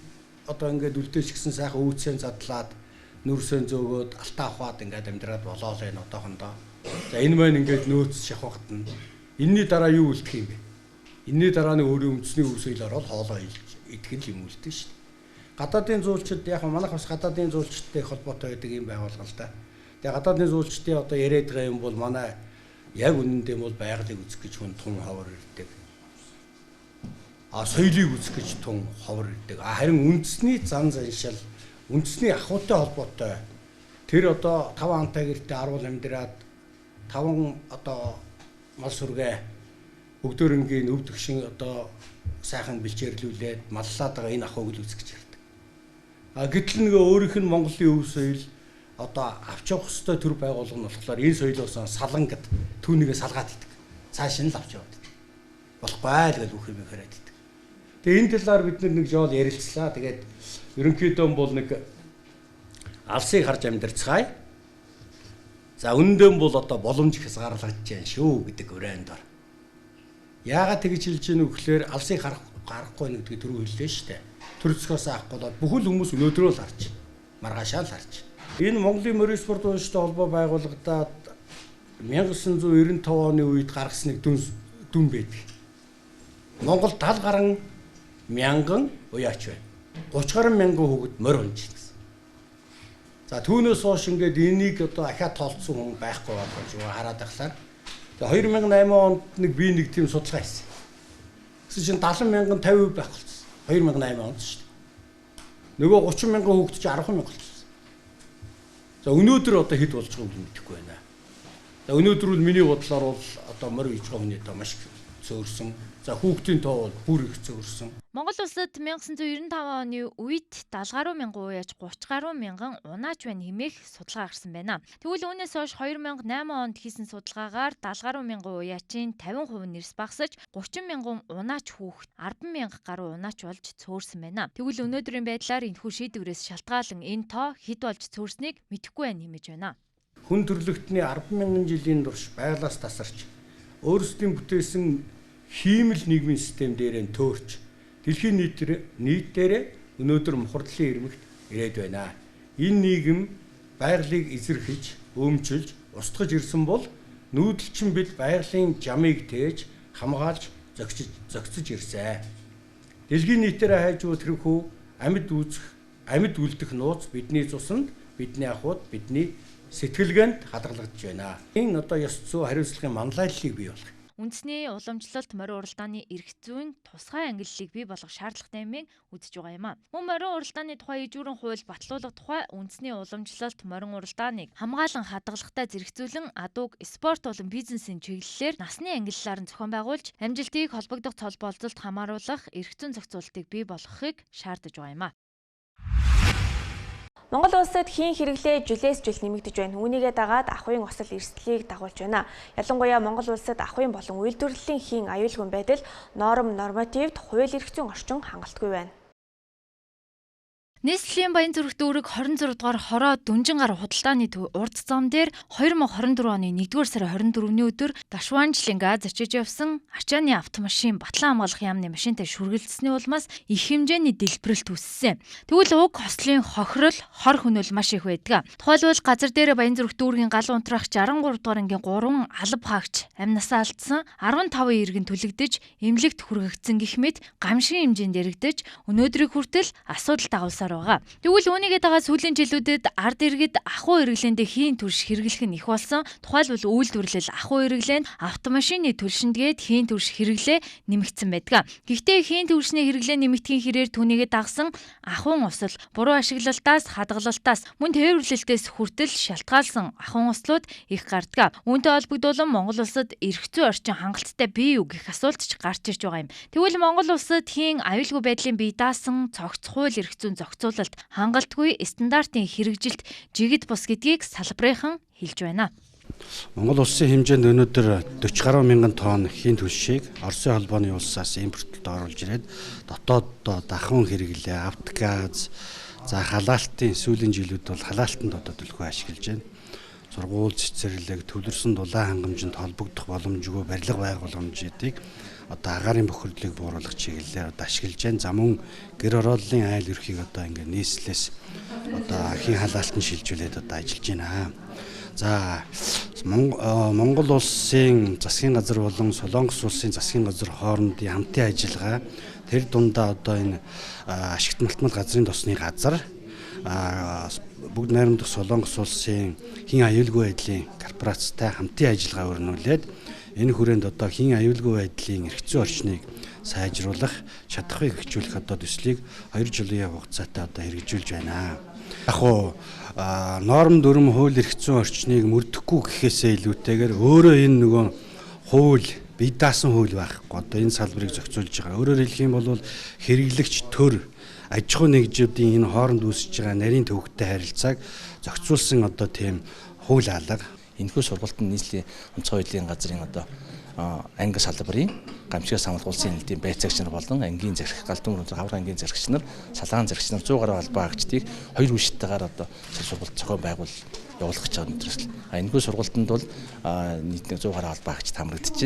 одоо ингээд үлдээч гисэн сайхан өвцөн задлаад нүрсэн зөөгөөд алтаа аваад ингээд амьдраад болоо л энэ одоохондоо. За энэ маань ингээд нөөц шахахт нь энэний дараа юу үлдэх юм бэ? Энэний дараа нь өөрийн үндэсний өв соёлоор хоолоо идэх нь юм үлдэн шүү дээ. Гадаадын зуулчид яг манайх бас гадаадын зуулчидтай холбоотой байдаг юм байгуулга л да. Тэгээ гадаадын зуулчдын одоо яриад байгаа юм бол манай яг үнэндээ бол байгалыг үзэх гэж хүн тун ховор ирдэг. Соёлыг үзэх гэж тун ховор ирдэг. Харин үндэсний зан заншил, үндэсний ахуйтай холбоотой тэр одоо 5 антай гэртээ 10 амьдраад 5 одоо мал сүргээ бүгдөрөнгийн өв төгшин одоо сайхан бэлчээрлүүлээд маллаад байгаа энэ ахуйг л үзэх гэж ярьдаг. Гэтэл нөгөө өөрийнх нь Монголын өв соёл одоо авч явах хөстэй төр байгуулга нь болохоор энэ соёлоос салангад түүнийгээ салгаад идэг. Цааш нь л авч яваад идэг. Болохгүй л гэж үх юм яриад идэг. Тэгээ энэ талаар бид нэг жол ярилцлаа. Тэгээд ерөнхийдөө бол нэг алсыг харж амьдарцгаая. За үнэндээ бол одоо боломж хязгаарлагдаж байна шүү гэдэг өрөөнд ор. Яагаад тэгж хэлж ийн үгээр алсыг гарахгүй нэг төрөө хэллээ шүү дээ. Төрцгөөс авахгүй бол бүхэл хүмүүс өнөөдрөө л харж, маргаашаа л харж. Энэ Монголын морин спорт ууштай холбоо байгуулагдаад 1995 оны үед гаргасан нэг дүн байдаг. Монгол 70 гаруй мянган уяач байна. 30 гаруй мянган хүүхэд морь унж гэсэн. За түүнээс хойш ингээд энийг одоо ахаа тоолцсон хүн байхгүй болж хараад байхлаар 2008 онд би нэг тийм судалгаа хийсэн. Гэсэн чинь 70 мянган 50% байх болсон. 2008 онд шүү дээ. Нөгөө 30 мянган хүүхэд чинь 10 мянга болсон. За өнөөдөр одоо хэд болж байгааг мэдэхгүй байна. За өнөөдөр бол миний бодлоор бол одоо морь иж байгаа хүний тоо маш зөөрсөн. За хүүхдийн тоо бол бүр их зөөрсөн. Монгол улсад 1995 оны үед 70 гаруй мянган уяач 30 гаруй мянган унаач байна хэмээх судалгаа гарсан байна. Тэгвэл үүнээс хойш 2008 онд хийсэн судалгаагаар 70 гаруй мянган уяачийн 50% нэрс багасаж 30 мянган унаач хүүхэд 10 мянга гаруй унаач болж цөөрсөн байна. Тэгвэл өнөөдрийн байдлаар энэхүү шийдвэрээс шалтгаалan энэ тоо хэд болж цөөрснийг мэдэхгүй байна хэмэж байна. Хүн төрлөختний 10 мянган жилийн турш байгалаас тасарч өөрсдийн бүтээсэн хиймэл нийгмийн систем дээрээ төөрч дэлхийн нийтээрээ өнөөдөр мухардлын ирмэгт ирээд байна. Энэ нийгэм байгалыг эзэрхэж, өмчилж, устгаж ирсэн бол нүүдэлчин бид байгалийн жамыг тээж, хамгаалж, зохицож ирсэн. Дэлхийн нийтээрээ хайжуу тэрхүү амьд үлдэх нууц бидний цуснд, бидний ахуйд, бидний сэтгэлгээнд хадгалагдж байна. Энэ одоо ёс зүй хариуцлагын манлайллыг бий болгох. Үндэсний уламжлалт морин уралдааны эрх зүйн тусгай ангиллалыг бий болгох шаардлагатай юмыг үзэж байгаа юм а. Мөн морин уралдааны тухай ижүүрэн хууль батлуулах тухай үндэсний уламжлалт морин уралдааныг хамгаалан хадгалахтай зэрэгцүүлэн адууг спорт болон бизнесийн чиглэлээр насны ангиллалаар нь зохион байгуулж амжилтыг холбогдох цол болцолд хамааруулах эрх зүйн зохицуултыг бий болгохыг шаардаж байгаа юм а. Монгол улсад хийн хэрэглээ жилээс жил нэмэгдэж байна. Үүнийгээ дагаад ахуйн осол эрсдлийг дагуулж байна. Ялангуяа Монгол улсад ахуйн болон үйлдвэрлэлийн хийн аюулгүй байдал нормативд хууль эрх зүйн орчин хангалтгүй байна. Нийслэлийн баян зүрх дүүрэг 26 дугаар хороо дүнжин гар худалдааны урд зам дээр 2024 оны 1-р сарын 24-ний өдөр Дашванжлын газ зочиж явсан ачааны автомашин батлан хамгаалах яамны машинтай шүргэлцсэний улмаас их хэмжээний дэлбэрэлт үүссэн. Тэгвэл уг хослын хохирол, хор хөнөөл маш их байдаг. Тухайлбал газар дээр баян зүрх дүүргийн гал унтраах 63 дугаар ангийн 3 алба хаагч амнасаа алдсан, 15 иргэн түлэгдэж, эмнэлэгт хүргэгдсэн гэх мэт гамшигын хэмжээнд яригдж, өнөөдрийг хүртэл асуудал дагуулсаар байгаа. Тэгвэл үүнийгээ дагаад сүүлийн жилүүдэд ард иргэд ахуй хэрэглээнд хийн түлш хэрэглэх нь их болсон. Тухайлбал үйлдвэрлэл ахуй хэрэглээнд автомашины түлшиндгээд хийн түлш хэрэглээ нэмэгдсэн байдаг. Гэхдээ хийн түлшний хэрэглээ нэмэгдэхийн хэрээр түүнийгээ дагсан ахуйн усал, буруу ашиглалтаас, хадгалалтаас, мөн тээвэрлэлтээс хүртэл шалтгаалсан ахуйн услууд их гардаг. Үүнтэй холбогдуулан Монгол улсад эрх зүйн орчин хангалттай бий юу гэх асуулт ч гарч ирж байгаа юм. Тэгвэл Монгол улсад хийн аюулгүй байдлын бие даасан цогц хууль эрх зүйн зохицуулалт хангалтгүй стандартын хэрэгжилт жигд бус гэдгийг салбарынхан хэлж байна. Монгол улсын хэмжээнд өнөөдөр 40 гаруй мянган тонн хийн түлшийг Оросын холбооны улсаас импортлолд оруулж ирээд дотооддоо дахин хэрэглээ, автогаз, за халаалтын сүүлийн жилүүд бол халаалтанд одоо төлхөө ашиглаж байна. Сургууль цэцэрлэг, төвлөрсөн дулаан хангамжинд холбогдох боломжгүй барилга байгууламжуудыг одоо агаарын бохирдлыг бууруулах чиглэлээр одоо ашиглаж байна. За мөн гэр орооллын айл ерхийг одоо ингээд нийслэлээс одоо хийн халаалтанд шилжүүлээд одоо ажиллаж байна. За Монгол улсын засгийн газар болон Солонгос улсын засгийн газар хоорондын хамтын ажиллагаа тэр дундаа одоо энэ ашигт малтмал газрын тосны газар бүгд найрамдах Солонгос улсын хийн аюулгүй байдлын корпорацтай хамтын ажиллагаа өрнүүлээд энэ хүрээнд одоо хийн аюулгүй байдлын эрх зүйн орчныг сайжруулах, чадахыг хэрэгжүүлэх одоо төслийг 2 жилийн хугацаатай одоо хэрэгжүүлж байна. Яг уу норм дүрм хууль эрх зүйн орчныг мөрдөхгүй гэхээсээ илүүтэйгээр өөрөө энэ нөгөө хууль бие даасан хууль байхгүй одоо энэ салбарыг зохицуулж байгаа. Өөрөөр хэлэх юм бол хэрэглэгч төр аж ахуй нэгжүүдийн энэ хооронд үүсэж байгаа нарийн төвөгтэй харилцааг зохицуулсан одоо тийм хууль алга. Энэхүү сургалтын нийслэлийн онцгой хөдлийн газрын одоо анги салбарын гамшигаас хамгаалсан нийтийн байцаагч нар болон ангийн зэрэг галдуун хавар ангийн зэрэгч нар, салаан зэрэгч нар 100 гаруй албан агчдыг 2 үешттэйгээр одоо сургалт зохион байгуул явуулах гэж байгаа өнөөдрөөс. Энэхүү сургалтанд бол нийтний 100 гаруй албан агчд хамрагдаж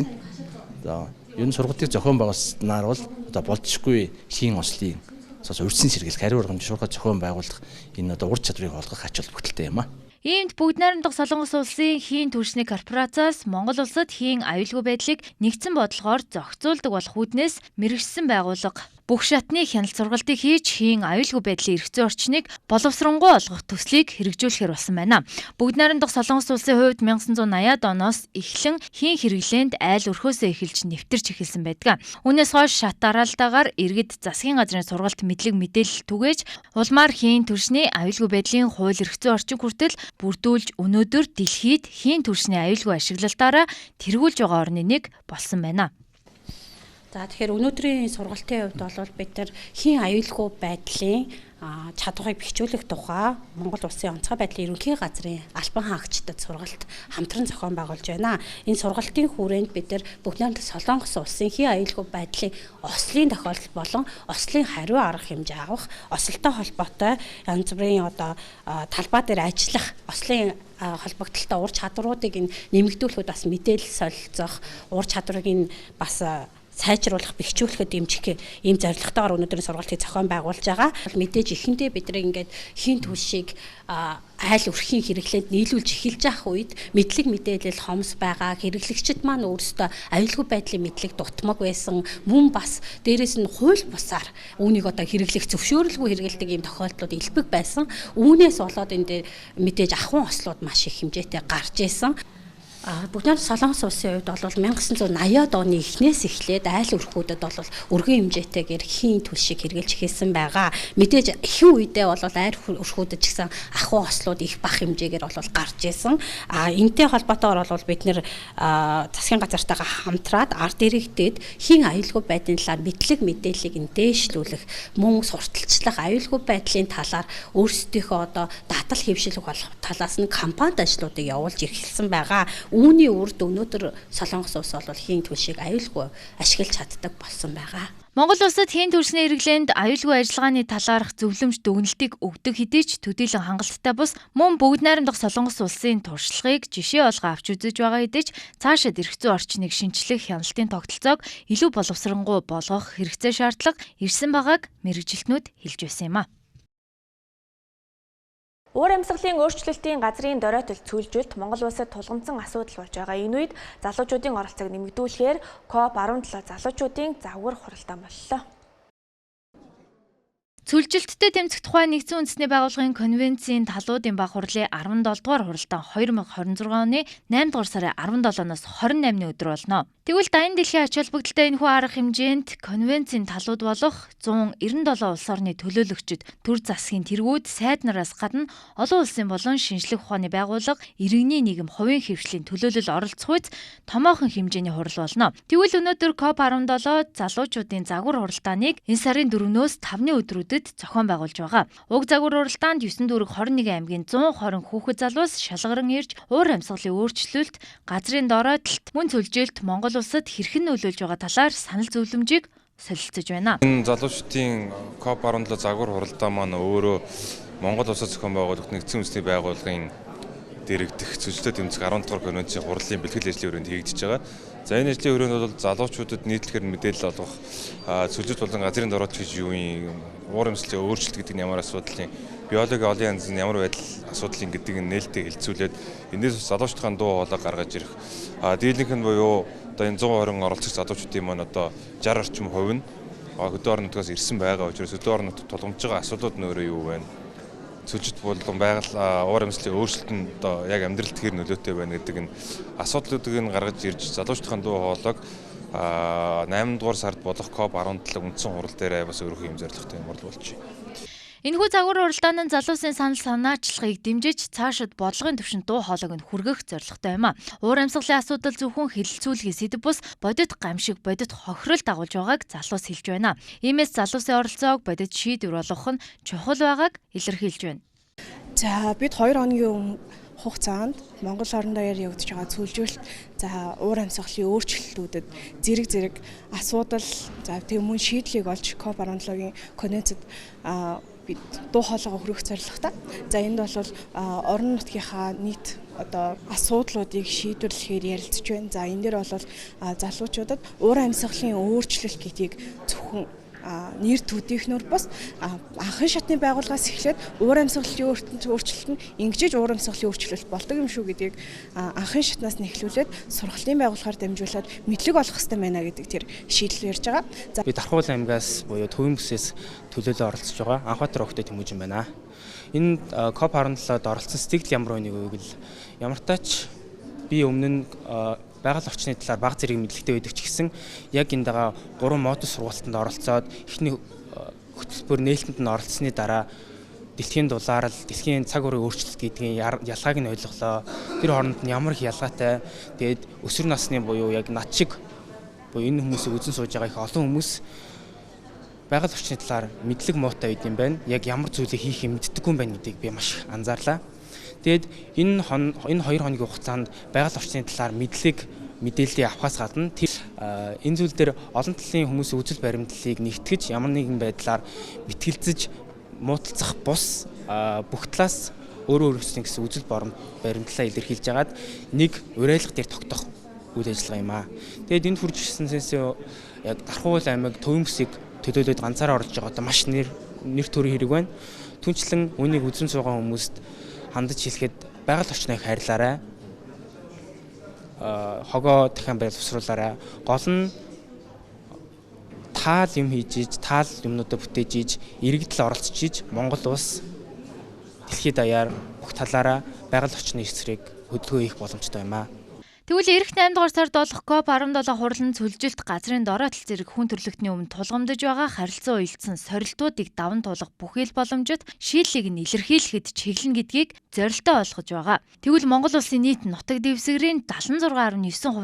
байна. Энэ сургалтыг зохион байгуулснаар бол одоо болцсохгүй хийн ослын урьдчилан сэргийлэх, хариу ургамж шуурхай зохион байгуулах энэ одоо ур чадварыг олгох ач холбогдолтой юм а. Иймд бүгд найрамдах Солонгос улсын хийн түлшний корпорацаас Монгол улсад хийн аюулгүй байдлыг нэгдсэн бодлогоор зохицуулдаг болох үүднээс мэргэжсэн байгууллага бүх шатны хяналт сургалтыг хийж хийн аюулгүй байдлын эрх зүйн орчныг боловсронгуй олгох төслийг хэрэгжүүлэхээр болсон байна. Бүгд найрамдах Солонгос улсын хувьд 1980-ад оноос эхлэн хийн хэрэглээнд айл өрхөөсөө эхэлж нэвтэрч эхэлсэн байдаг. Үүнээс хойш шат дараалтаагаар иргэд засгийн газрын сургалт мэдлэг мэдээлэл түгээж улмаар хийн түлшний аюулгүй байдлын хууль эрх зүйн орчин хүртэл бүрдүүлж өнөөдөр дэлхийд хийн түлшний аюулгүй ашиглалтаараа тэргүүлж байгаа орны нэг болсон байна. За тэгэхээр өнөөдрийн сургалтын хувьд бол бид нар хийн аюулгүй байдлын чадварыг бэхжүүлэх тухай Монгол улсын онцгой байдлын ерөнхий газрын албан хаагчдад сургалт хамтран зохион байгуулж байна. Энэ сургалтын хүрээнд бид нар бүгд найрамдах Солонгос улсын хийн аюулгүй байдлын ослын тохиолдол болон ослын хариу арга хэмжээ авах, ослтой холбоотой янз бүрийн одоо талбай дээр ажиллах, ослын холбогдлолтой ур чадваруудыг нэмэгдүүлэхэд бас мэдээлэл солилцох, ур чадварыг бас сайжруулах, бэхжүүлэхэд дэмжих ийм зорилготойгоор өнөөдрийн сургалтыг зохион байгуулж байгаа. Мэдээж эхэндээ бид нэг хийн түлшийг айл өрхийн хэрэглээнд нийлүүлж эхэлж явах үед мэдлэг мэдээлэл хомс байгаа, хэрэглэгчид маань өөрсдөө аюулгүй байдлын мэдлэг дутмаг байсан, мөн бас дээрэс нь хууль бусаар үүнийг одоо хэрэглэх зөвшөөрөлгүй хэрэгэлдэг ийм тохиолдлууд илбэг байсан. Үүнээс болоод энэ мэдээж ахуйн ослууд маш их хэмжээтэй гарч ирсэн. Бүгд найрамдах Солонгос улсын хувьд бол 1980-ад оны эхнээс эхлээд айл өрхүүдэд бол өргөн хэмжээтэйгээр хийн түлшийг хэрэглэж эхэлсэн байгаа. Мэдээж ихэнх үедээ бол айл өрхүүдэд ч гэсэн ахуй ослууд их бах хэмжээгээр бол гарч ирсэн. Энэтэй холбоотойгоор бол бид нэр засгийн газартайгаа хамтраад ард иргэдэд хийн аюулгүй байдлын талаар мэдлэг мэдээллийг дээшлүүлэх, мөн сурталчлах, аюулгүй байдлын талаар өөрсдийнхөө одоо дадал хэвшилэх болох талаас нь кампанит ажлуудыг явуулж эхэлсэн байгаа. Үүний үрд өнөөдөр Солонгос улс бол хийн түлшийг аюулгүй ашиглаж чаддаг болсон байгаа. Монгол улсад хийн түлшний хэрэглээнд аюулгүй ажиллагааны талаарх зөвлөмж дүгнэлтийг өгдөг хэдий ч төдийлөн хангалттай бус мөн бүгд найрамдах Солонгос улсын туршлагыг жишээ олгоо авч үзэж байгаа хэдий ч цаашид эрх зүйн орчныг шинчлэх хяналтын тогтолцоог илүү боловсронгуй болгох хэрэгцээ шаардлага ирсэн байгааг мэргэжилтнүүд хэлж байсан юм а. Уур амьсгалын өөрчлөлтийн газрын доройтол цүүлжүүлэлт Монгол улсад тулгамдсан асуудал болж байгаа. Энэ үед залуучуудын оролцоог нэмэгдүүлэхээр COP17 залуучуудын завгар хуралдаан боллоо. Цүлжилттэй тэмцэх тухай нэгдсэн үндэсний байгууллагын конвенцийн талуудын баг хурлын 17 дугаар хуралдаан 2026 оны 8 дугаар сарын 17-оос 28-ны өдөр болно. Тэгвэл дайны дэлхийн ач холбогдолтой энэхүү арга хэмжээнд конвенцийн талууд болох 197 улс орны төлөөлөгчид, төр засгийн тэргүүд, сайд нараас гадна олон улсын болон шинжлэх ухааны байгууллага, иргэний нийгэм, хувийн хөвшлийн төлөөлөл оролцох үед томоохон хэмжээний хурал болно. Тэгвэл өнөөдөр COP17 залуучуудын загвар хуралдааныг энэ сарын 4-өөс 5-ны өдрүүдэд зохион байгуулж байгаа. Уг загвар хуралдаанд 9 дүүрэг 21 аймгийн 120 хүүхэд залуус шалгаран ирж уур амьсгалын өөрчлөлт, газрын доройдолт, мөн цөлжилт Монгол улсад хэрхэн нөлөөлж байгаа талаар санал зөвлөмжийг солилцож байна. Энэ залуучдын COP17 загвар хуралдаан маань өөрөө Монгол улсад зохион байгуулагдсан нэгдсэн үндэсний байгууллагын дэрэгдэх цэцлэлтэй тэмцэх 10 дугаар конвенцийн хурлын бэлтгэл ажлын хүрээнд хийгдэж байгаа. За энэ ажлын хүрээнд бол залуучуудад нийтлэхээр мэдээлэл олгох, цэцлэлт болон газрын доройд гэж юу юм, уур амьсгалын өөрчлөлт гэдэг нь ямар асуудлын, биологийн олон янзын ямар байдал асуудлын гэдгийг нээлттэй хэлцүүлээд эндээс залуучдын дуу хоолой гаргаж ирэх. Дийлэнх нь буюу одоо энэ 120 оролцох залуучдын маань одоо 60 орчим хувь нь хөдөө орон нутгаас ирсэн байгаа учраас хөдөө орон нутгад тулгамж байгаа асуудлууд нь өөрөө юу вэ? Цэцлэлт болон байгаль уур амьсгалын өөрчлөлт нь одоо яг амьдралд хэр нөлөөтэй байна гэдэг энэ асуудлуудыг нь гаргаж ирж залуучдын дуу хоолойг 8 дугаар сард болох COP17 үндсэн хурал дээр бас өөрөөх юм зорилготой юм болж байна. Энэхүү загвар хуралдаан нь залуусын санал санаачлагыг дэмжиж цаашид бодлогын түвшинд дуу хоолойг нь хүргэх зорилготой юм а. Уур амьсгалын асуудал зөвхөн хэлэлцүүлгийн сэдэв бус бодит гамшиг, бодит хохирол дагуулж байгааг залуус хэлж байна. Иймээс залуусын оролцоог бодит шийдвэр болгох нь чухал байгааг илэрхийлж байна. За бид 2 хоногийн хугацаанд Монгол орон даяар явагдаж байгаа цөлжилт, за уур амьсгалын өөрчлөлтүүдэд зэрэг асуудал, за тийм мөн шийдлийг олж COP17-гийн конвенцэд бид дуу хоолойгоо хүргэх зорилготой. За энд бол орон нутгийнхаа нийт одоо асуудлуудыг шийдвэрлэхээр ярилцж байна. За энэ дээр бол залуучуудад уур амьсгалын өөрчлөлт гэдгийг зөвхөн нэр төдийхнөр бас анхан шатны байгууллагаас эхлээд уур амьсгалын өөрчлөлт нь ингэж уур амьсгалын өөрчлөлт болдог юм шүү гэдгийг анхан шатнаас нь эхлүүлээд сургалтын байгууллагаар дамжуулаад мэдлэг олох хэрэгтэй байна гэдэг тэр шийдэл ярьж байгаа. За бид Дархуул аймгаас буюу Төвийн бүсээс төлөөлөө оролцож байгаа Анхбаатар охтой Тэмүүжин байна. Энэ COP17-д оролцсон сэтгэл ямар байгааг нь гэвэл ямартаач би өмнө нь байгаль орчны талаар бага зэрэг мэдлэгтэй байдаг ч гэсэн яг энэ дагаа 3 модуль сургалтанд оролцоод эхний хөтөлбөр нээлтэнд нь оролцсны дараа дэлхийн дулаарл, дэлхийн цаг уурын өөрчлөлт гэдгийн ялгааг нь ойлголоо. Тэр хооронд нь ямар их ялгаатай. Тэгээд өсвөр насны буюу яг над шиг буюу энэ хүмүүсийг үзэн сууж байгаа их олон хүмүүс байгаль орчны талаар мэдлэг муутай байд юм байна. Яг ямар зүйлийг хийх юм мэддэггүй юм байна гэдгийг би маш анзаарлаа. Тэгэд энэ 2 хоногийн хугацаанд байгаль орчны талаар мэдээллийг авахаас гадна энэ зүйл дээр олон талын хүмүүсийн үзэл баримтлалыг нэгтгэж ямар нэгэн байдлаар мэтгэлцэж муудалцах бус бүх талаас өөрөө өөрсдийн гэсэн үзэл баримтлалаа илэрхийлж агаад нэг уриалга дээр тогтоох үйл ажиллагаа юм аа. Тэгэд энд хүрч ирсэнээс яг Дархуул аймаг Төвийн бүсийг төлөөлөд ганцаараа орж байгаа одоо маш нэр төрийн хэрэг байна. Түүнчлэн үүнийг үзэн суугаа хүмүүст хандаж хэлэхэд байгаль орчныг хайрлаарай. Хогоо дахин боловсруулаарай. Гол нь таал юм хийж, таал юмнуудаа бүтээж иж, иргэдэл оролцож иж Монгол улс дэлхийд даяар бүх талаараа байгаль орчны эсрэг хөдөлгөөн хийх боломжтой юм аа. Тэгвэл эх 8 дугаар сард болох COP17 хурлын цөлжилт газрын доройдол зэрэг хүн төрөлхтний өмнө тулгамдж байгаа харилцан уялдсан сорилтуудыг даван туулах бүхэл боломжит шийдлийг нь илэрхийлэхэд чиглэн гэдгийг зорилттой ойлгож байгаа. Тэгвэл Монгол улсын нийт нутаг дэвсгэрийн 76.9%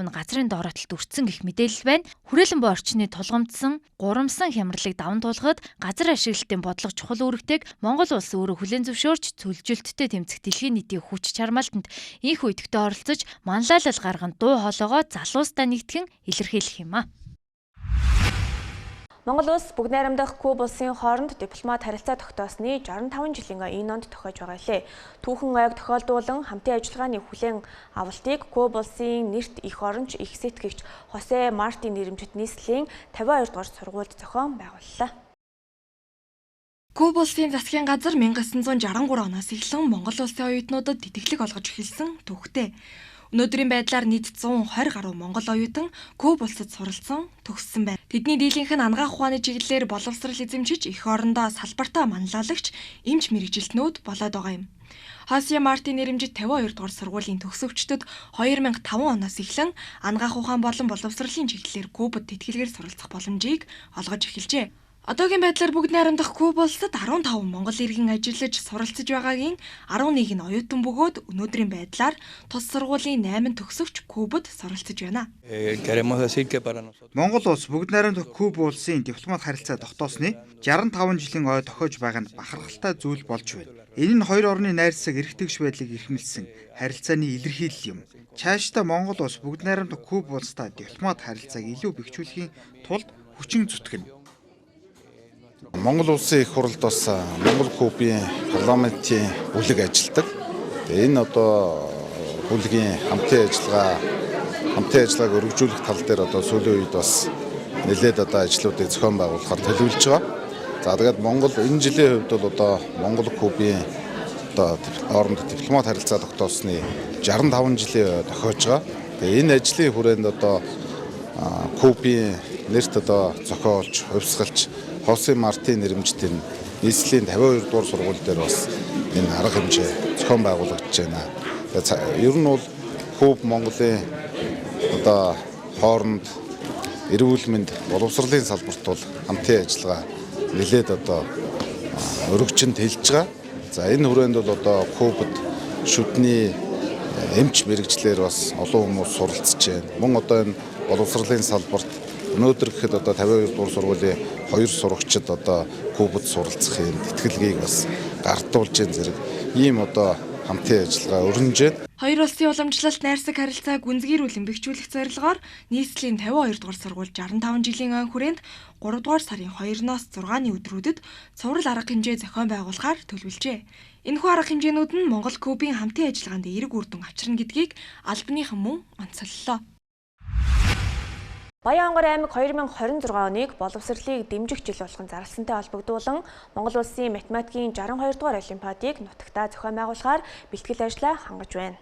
нь газрын доройдолд өртсөн гэх мэдээлэл байна. Хүрээлэн буй орчны тулгамдсан, гурамсан хямралыг даван туулахад газар ашиглалтын бодлого чухал үүрэгтэйг Монгол улс өөрөө хүлээн зөвшөөрч цөлжилттэй тэмцэх дэлхийн нийтийн хүч чармаалтанд инх үедгтээ оролцож манлайлал гарган дуу хоолойгоо залуустай нэгтгэн илэрхийлэх юм а. Монгол улс бүгд найрамдах Куб улсын хооронд дипломат харилцаа тогтоосны 65 жилийн энэ онд тохиож байгаа лээ. Түүхэн ойг тохиолдуулан хамтын ажиллагааны хүлээн авалтыг Куб улсын нэрт их оронч их сэтгэгч Хосе Мартин нэрэмжит нийслэлийн 52 дугаар сургуульд зохион байгууллаа. Куб улсын засгийн газар 1963 оноос эхлэн Монгол улсын оюутнуудад тэтгэлэг олгож эхэлсэн түүхтэй. Өнөөдрийн байдлаар нийт 120 гаруй монгол оюутан Куб улсад суралцсан, төгссөн байна. Тэдний дийлэнх нь анагаах ухааны чиглэлээр боловсрал эзэмшиж, эх орондоо салбартаа манлайлагч, эмч мэргэжилтнүүд болоод байгаа юм. Хасия Мартин нэрэмжит 52 дугаар сургуулийн төгсөвчдөд 2005 оноос эхлэн анагаах ухаан болон боловсролын чиглэлээр Кубад тэтгэлгээр суралцах боломжийг олгож эхэлжээ. Одоогийн байдлаар бүгд найрамдах Куб улсад 15 монгол иргэн ажиллаж суралцж байгаагийн 11 нь оюутан бөгөөд өнөөдрийн байдлаар тус сургуулийн 8 төгсөвч Кубад суралцж байна. Монгол улс бүгд найрамдах Куб улсын дипломат харилцаа тогтоосны 65 жилийн ой тохиож байгаа нь бахархалтай зүйл болж байна. Энэ нь хоёр орны найрсаг эрхтэгш байдлыг эрхэмлсэн харилцааны илэрхийлэл юм. Цаашдаа Монгол улс бүгд найрамдах Куб улстай дипломат харилцааг илүү бэхжүүлэхийн тулд хүчин зүтгэнэ. Монгол улсын их хурлд бас Монгол Кубын парламентын бүлэг ажилладаг. Энэ одоо бүлгийн хамтын ажиллагааг өргөжүүлэх тал дээр одоо сүүлийн үед бас нэлээд одоо ажлуудыг зохион байгуулахаар төлөвлөж байгаа. За тэгээд Монгол энэ жилийн хувьд бол одоо Монгол Кубын одоо хоорондох дипломат харилцаа тогтоосны 65 жилийн тохиож байгаа. Тэгээд энэ ажлын хүрээнд одоо Кубын нэрт одоо зохиолч, хувьсгалч Хосе Мартин нэрэмжтийн нийслэлийн 52 дугаар сургууль дээр бас энэ арга хэмжээ зохион байгуулагдаж байна. Ер нь бол Куб Монголын одоо хооронд эрүүл мэнд боловсролын салбарт бол хамтын ажиллагаа нэлээд одоо өргөжинд хэлж байгаа. За энэ хүрээнд бол одоо Кубад шүдний эмч мэрэгчлэр бас олон хүмүүс суралцж байна. Мөн одоо энэ боловсролын салбарт өнөөдөр гэхэд одоо 52 дугаар сургуулийн 2 сурагчид одоо Кубад суралцах юм тэтгэлгийг бас гартуулж байгаа зэрэг ийм одоо хамтын ажиллагаа өрнөж байна. Хоёр улсын уламжлалт найрсаг харилцааг гүнзгийрүүлэн бэхжүүлэх зорилгоор нийслэлийн 52 дугаар сургууль 65 жилийн өн хүрээнд 3 дугаар сарын 2-оос 6-ны өдрүүдэд цуврал арга хэмжээ зохион байгуулахаар төлөвлөжээ. Энэхүү арга хэмжээнүүд нь Монгол Кубын хамтын ажиллагаанд эерэг үр дүн авчирна гэдгийг албаныхан мөн онцоллоо. Баян ангар аймаг 2026 оныг боловсролыг дэмжих жил болгон зарласантай холбогдуулан Монгол улсын математикийн 62 дугаар олимпиадыг нутагтаа зохион байгуулахаар бэлтгэл ажлаа хангаж байна.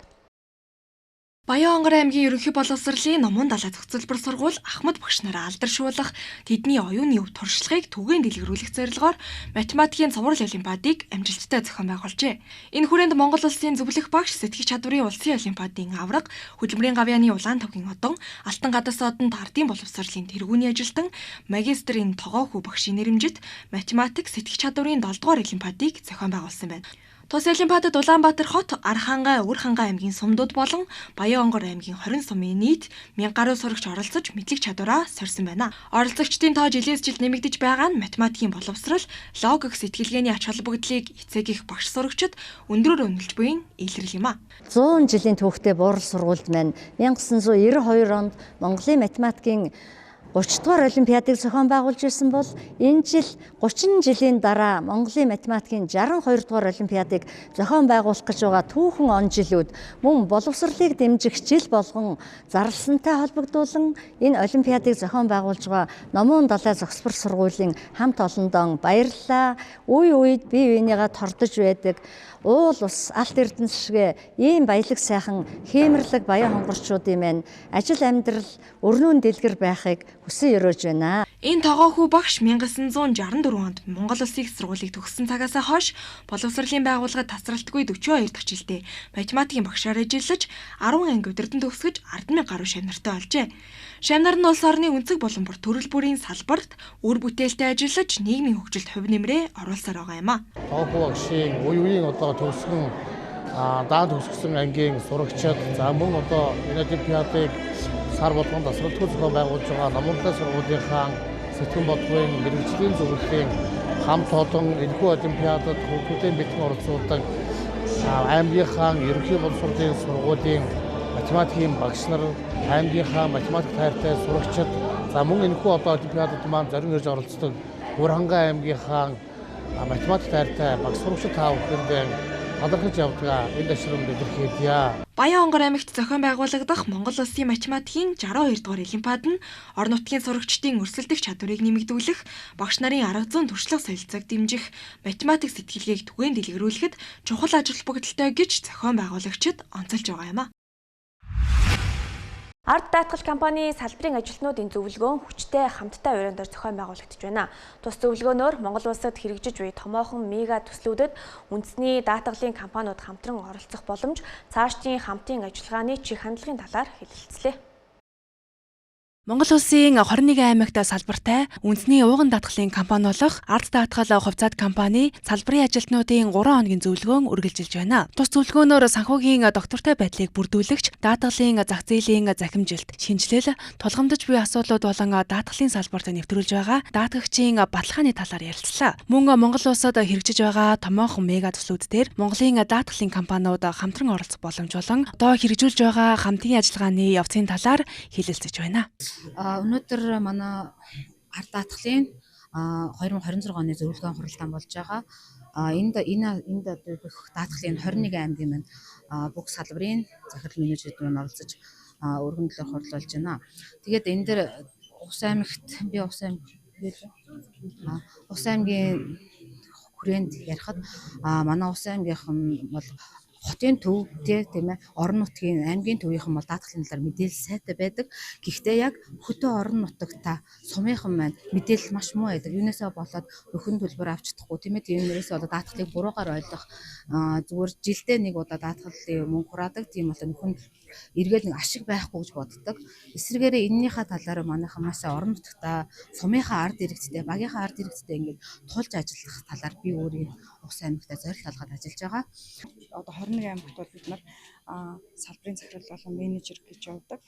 Баян ангар аймгийн ерөнхий боловсролын Номон далай зохицолбор сургууль Ахмад багш нараа алдаршуулах, тэдний оюуны өв туршлагыг түгээн дэлгэрүүлэх зорилгоор математикийн цуврал олимпиадыг амжилттай зохион байгуулжээ. Энэ хүрээнд Монгол улсын зөвлөх багш, сэтгэх чадварын улсын олимпиадын авраг, хөдөлмөрийн гавьяаны улаан тавгийн одон, Алтан гадаас одонд ардын боловсролын тэргүүний ажилтан, магистрийн тогоохүү багшийн нэрэмжит математик сэтгэх чадварын 7 дугаар олимпиадыг зохион байгуулсан байна. Тус олимпиадад Улаанбаатар хот, Архангай, Өвөрхангай аймгийн сумдууд болон Баян ангар аймгийн 20 сумын нийт 1000 гаруй сурагч оролцож мэдлэг чадвараа сорьсон байна. Оролцогчдын тоо жилээс жилд нэмэгдэж байгаа нь математикийн боловсрол, логик сэтгэлгээний ач холбогдлыг эцэгэх багш сурагчид өндрөөр үнэлж буйн илрэл юм а. 100 жилийн түүхтэй Буур сургуульд маань 1992 онд Монголын математикийн 30 дугаар олимпиадыг зохион байгуулж ирсэн бол энэ жил 30 жилийн дараа Монголын математикийн 62 дугаар олимпиадыг зохион байгуулах гэж байгаа түүхэн он жилүүд мөн боловсролыг дэмжих жил болгон зарласантай холбогдуулан энэ олимпиадыг зохион байгуулж байгаа Номон далай зохицолбор сургуулийн хамт олондоо баярлалаа. Үе үед бие биенийгээ тордож байдаг уул ус алт эрдэнэс шиг ийм баялаг сайхан хиймэрлэг баян хонгорчуудын маань ажил амьдрал өрнүүн дэлгэр байхыг хүсэн өрөөж байна. Энэ тогоохүү багш 1964 онд Монгол Улсын их сургуулийг төгссөн цагаас хойш боловсролын байгууллагад тасралтгүй 42 дахь жилдээ математикийн багшаар ажиллаж 10 анги удирдан төгсгөж 10,000 гаруй шавнартай олжээ. Шавнар нь улс орны өнцөг болон төрөл бүрийн салбарт үр бүтээлтэй ажиллаж нийгмийн хөгжилд хувь нэмрээ оруулсаар байгаа юм а. Тогоохүү багшийн үеийн одоо төгсгөн даан төгсгсөн ангийн сурагчид за мөн одоо энэ олимпиадыг сар болгон тасралтгүй зохион байгуулж байгаа Номон далай сургуулийнхаа сэтгэн бодлогын мэрэгжлийн зөвлөлийн хамт олон энэхүү олимпиадад хүүхдүүдийн бэлтгэн оролцуулдаг аймгийнхаа ерөнхий боловсролын сургуулийн математикийн багш нар, аймгийнхаа математик тайртай сурагчид за мөн энэхүү одоо олимпиадад маань зорин ирж оролцдог Өвөрхангай аймгийнхаа математик тайртай багш сурагчид таа бүхэнд талархаж явдаг энэ ташрамд илэрхийлье. Баян ангар аймагт зохион байгуулагдах Монгол Улсын математикийн 62 дугаар олимпиад нь орон нутгийн сурагчдын өрсөлдөх чадварыг нэмэгдүүлэх, багш нарын арга зүйн туршлага солилцоог дэмжих, математик сэтгэлгээг түгээн дэлгэрүүлэхэд чухал ач холбогдолтой гэж зохион байгуулагчид онцолж байгаа юм а. Ард даатгал компани салбарын ажилтнуудын зөвлөгөөн хүчтэй хамттай урьяндаар зохион байгуулагдаж байна. Тус зөвлөгөөнөөр Монгол улсад хэрэгжиж буй томоохон мега төслүүдэд үндэсний даатгалын компаниуд хамтран оролцох боломж, цаашдын хамтын ажиллагааны чиг хандлагын талаар хэлэлцлээ. Монгол улсын 21 аймагт салбартай үндэсний ууган даатгалын компани болох Ард даатгал хувьцаат компани салбарын ажилтнуудын 3 хоногийн зөвлөгөөн үргэлжилж байна. Тус зөвлөгөөнөөр санхүүгийн доктортой байдлыг бүрдүүлэгч, даатгалын зах зээлийн захимжилт, шинжилэл, тулгамдж буй асуудлууд болон даатгалын салбарт нэвтрүүлж байгаа даатгагчийн баталгааны талаар ярилцлаа. Мөн Монгол улсад хэрэгжиж байгаа томоохон мега төслүүд дээр Монголын даатгалын компаниуд хамтран оролцох боломж болон одоо хэрэгжүүлж байгаа хамтын ажиллагааны явцын талаар хэлэлцэж байна. Өнөөдөр манай Ард даатгалын 2026 оны зөвлөгөөн хуралдаан болж байгаа. Энд даатгалын 21 аймгийн маань бүх салбарын захирал менежерүүд маань оролцож өргөн төлөөр хурлуулж байна. Тэгээд энэ дээр Ус аймгийн хүрээнд ярихад манай Ус аймгийнхан бол хотын төвтэй тийм ээ орон нутгийн аймгийн төвийнхэн бол даатгалын талаар мэдээлэл сайтай байдаг. Гэхдээ яг хөтөө орон нутагта сумынхан маань мэдээлэл маш муу байдаг. Юунээсээ болоод нөхөн төлбөр авч чадахгүй тийм ээ. Тиймээс болоод даатгалыг буруугаар ойлгох зүгээр жилдээ нэг удаа даатгалын мөнгө хураадаг. Тийм бол нөхөн эргээл нэг ашиг байхгүй гэж боддог. Эсвэргээрээ энэнийхээ талаар манайхан маш орон нутагта сумынхаа ард иргэдтэй, багийнхаа ард иргэдтэй ингээд тулж ажиллах талаар би өөрийн Ус аймагтаа зорилт олгоод ажиллаж байгаа. Одоо 21 аймагт бол бид нар салбарын захирал болон менежер гэж явдаг.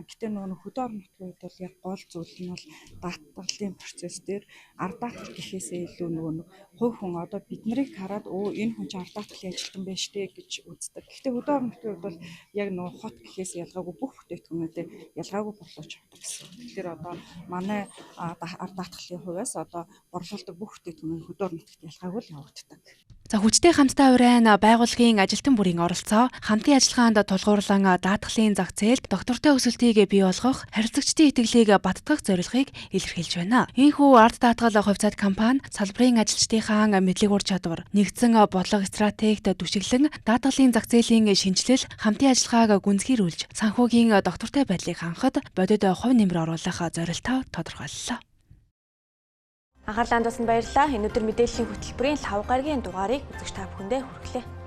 Гэтэ нөгөө хөдөө орон нутгийн үед бол яг гол зүйл нь бол даатгалын процесс дээр ард даатгал гэхээсээ илүү нөгөө хувь хүн одоо бид нарыг хараад энэ хүн чинь ард даатгалын ажилтан байна штэ гэж үздэг. Гэтэ хөдөө орон нутгийн үед бол яг нөгөө хот гэхээс ялгаагүй бүх бүтээгдэхүүнүүдэд ялгаагүй борлуулж авдаг гэсэн. Тэгэхээр одоо манай ард даатгалын хувьас одоо борлуулдаг бүх бүтээгдэхүүн хөдөө орон нутгад ялгаагүй л явагддаг. За хүчтэй хамттай урайн байгууллагын ажилтан бүрийн оролцоо, хамтын ажиллагаанд тулгуурлан даатгалын зах зээлд доктортой өсөлтийг бий болгох, харилцагчдын итгэлийг баттгах зорилгыг илэрхийлж байна. Ийхүү Ард даатгал хувьцаат компани салбарын ажилчдынхаа мэдлэг ур чадвар, нэгдсэн бодлого стратегид түшиглэн даатгалын зах зээлийн шинжилэл, хамтын ажиллагааг гүнзгийрүүлж, санхүүгийн доктортой байдлыг хангахад бодит хувь нэмэр оруулах зорилтоо тодорхойллоо. Анхаарлаа хандуулсанд баярлалаа. Энэ өдөр мэдээллийн хөтөлбөрийн 5 гарагийн дугаарыг үзэгч та бүхэндээ хүргэлээ.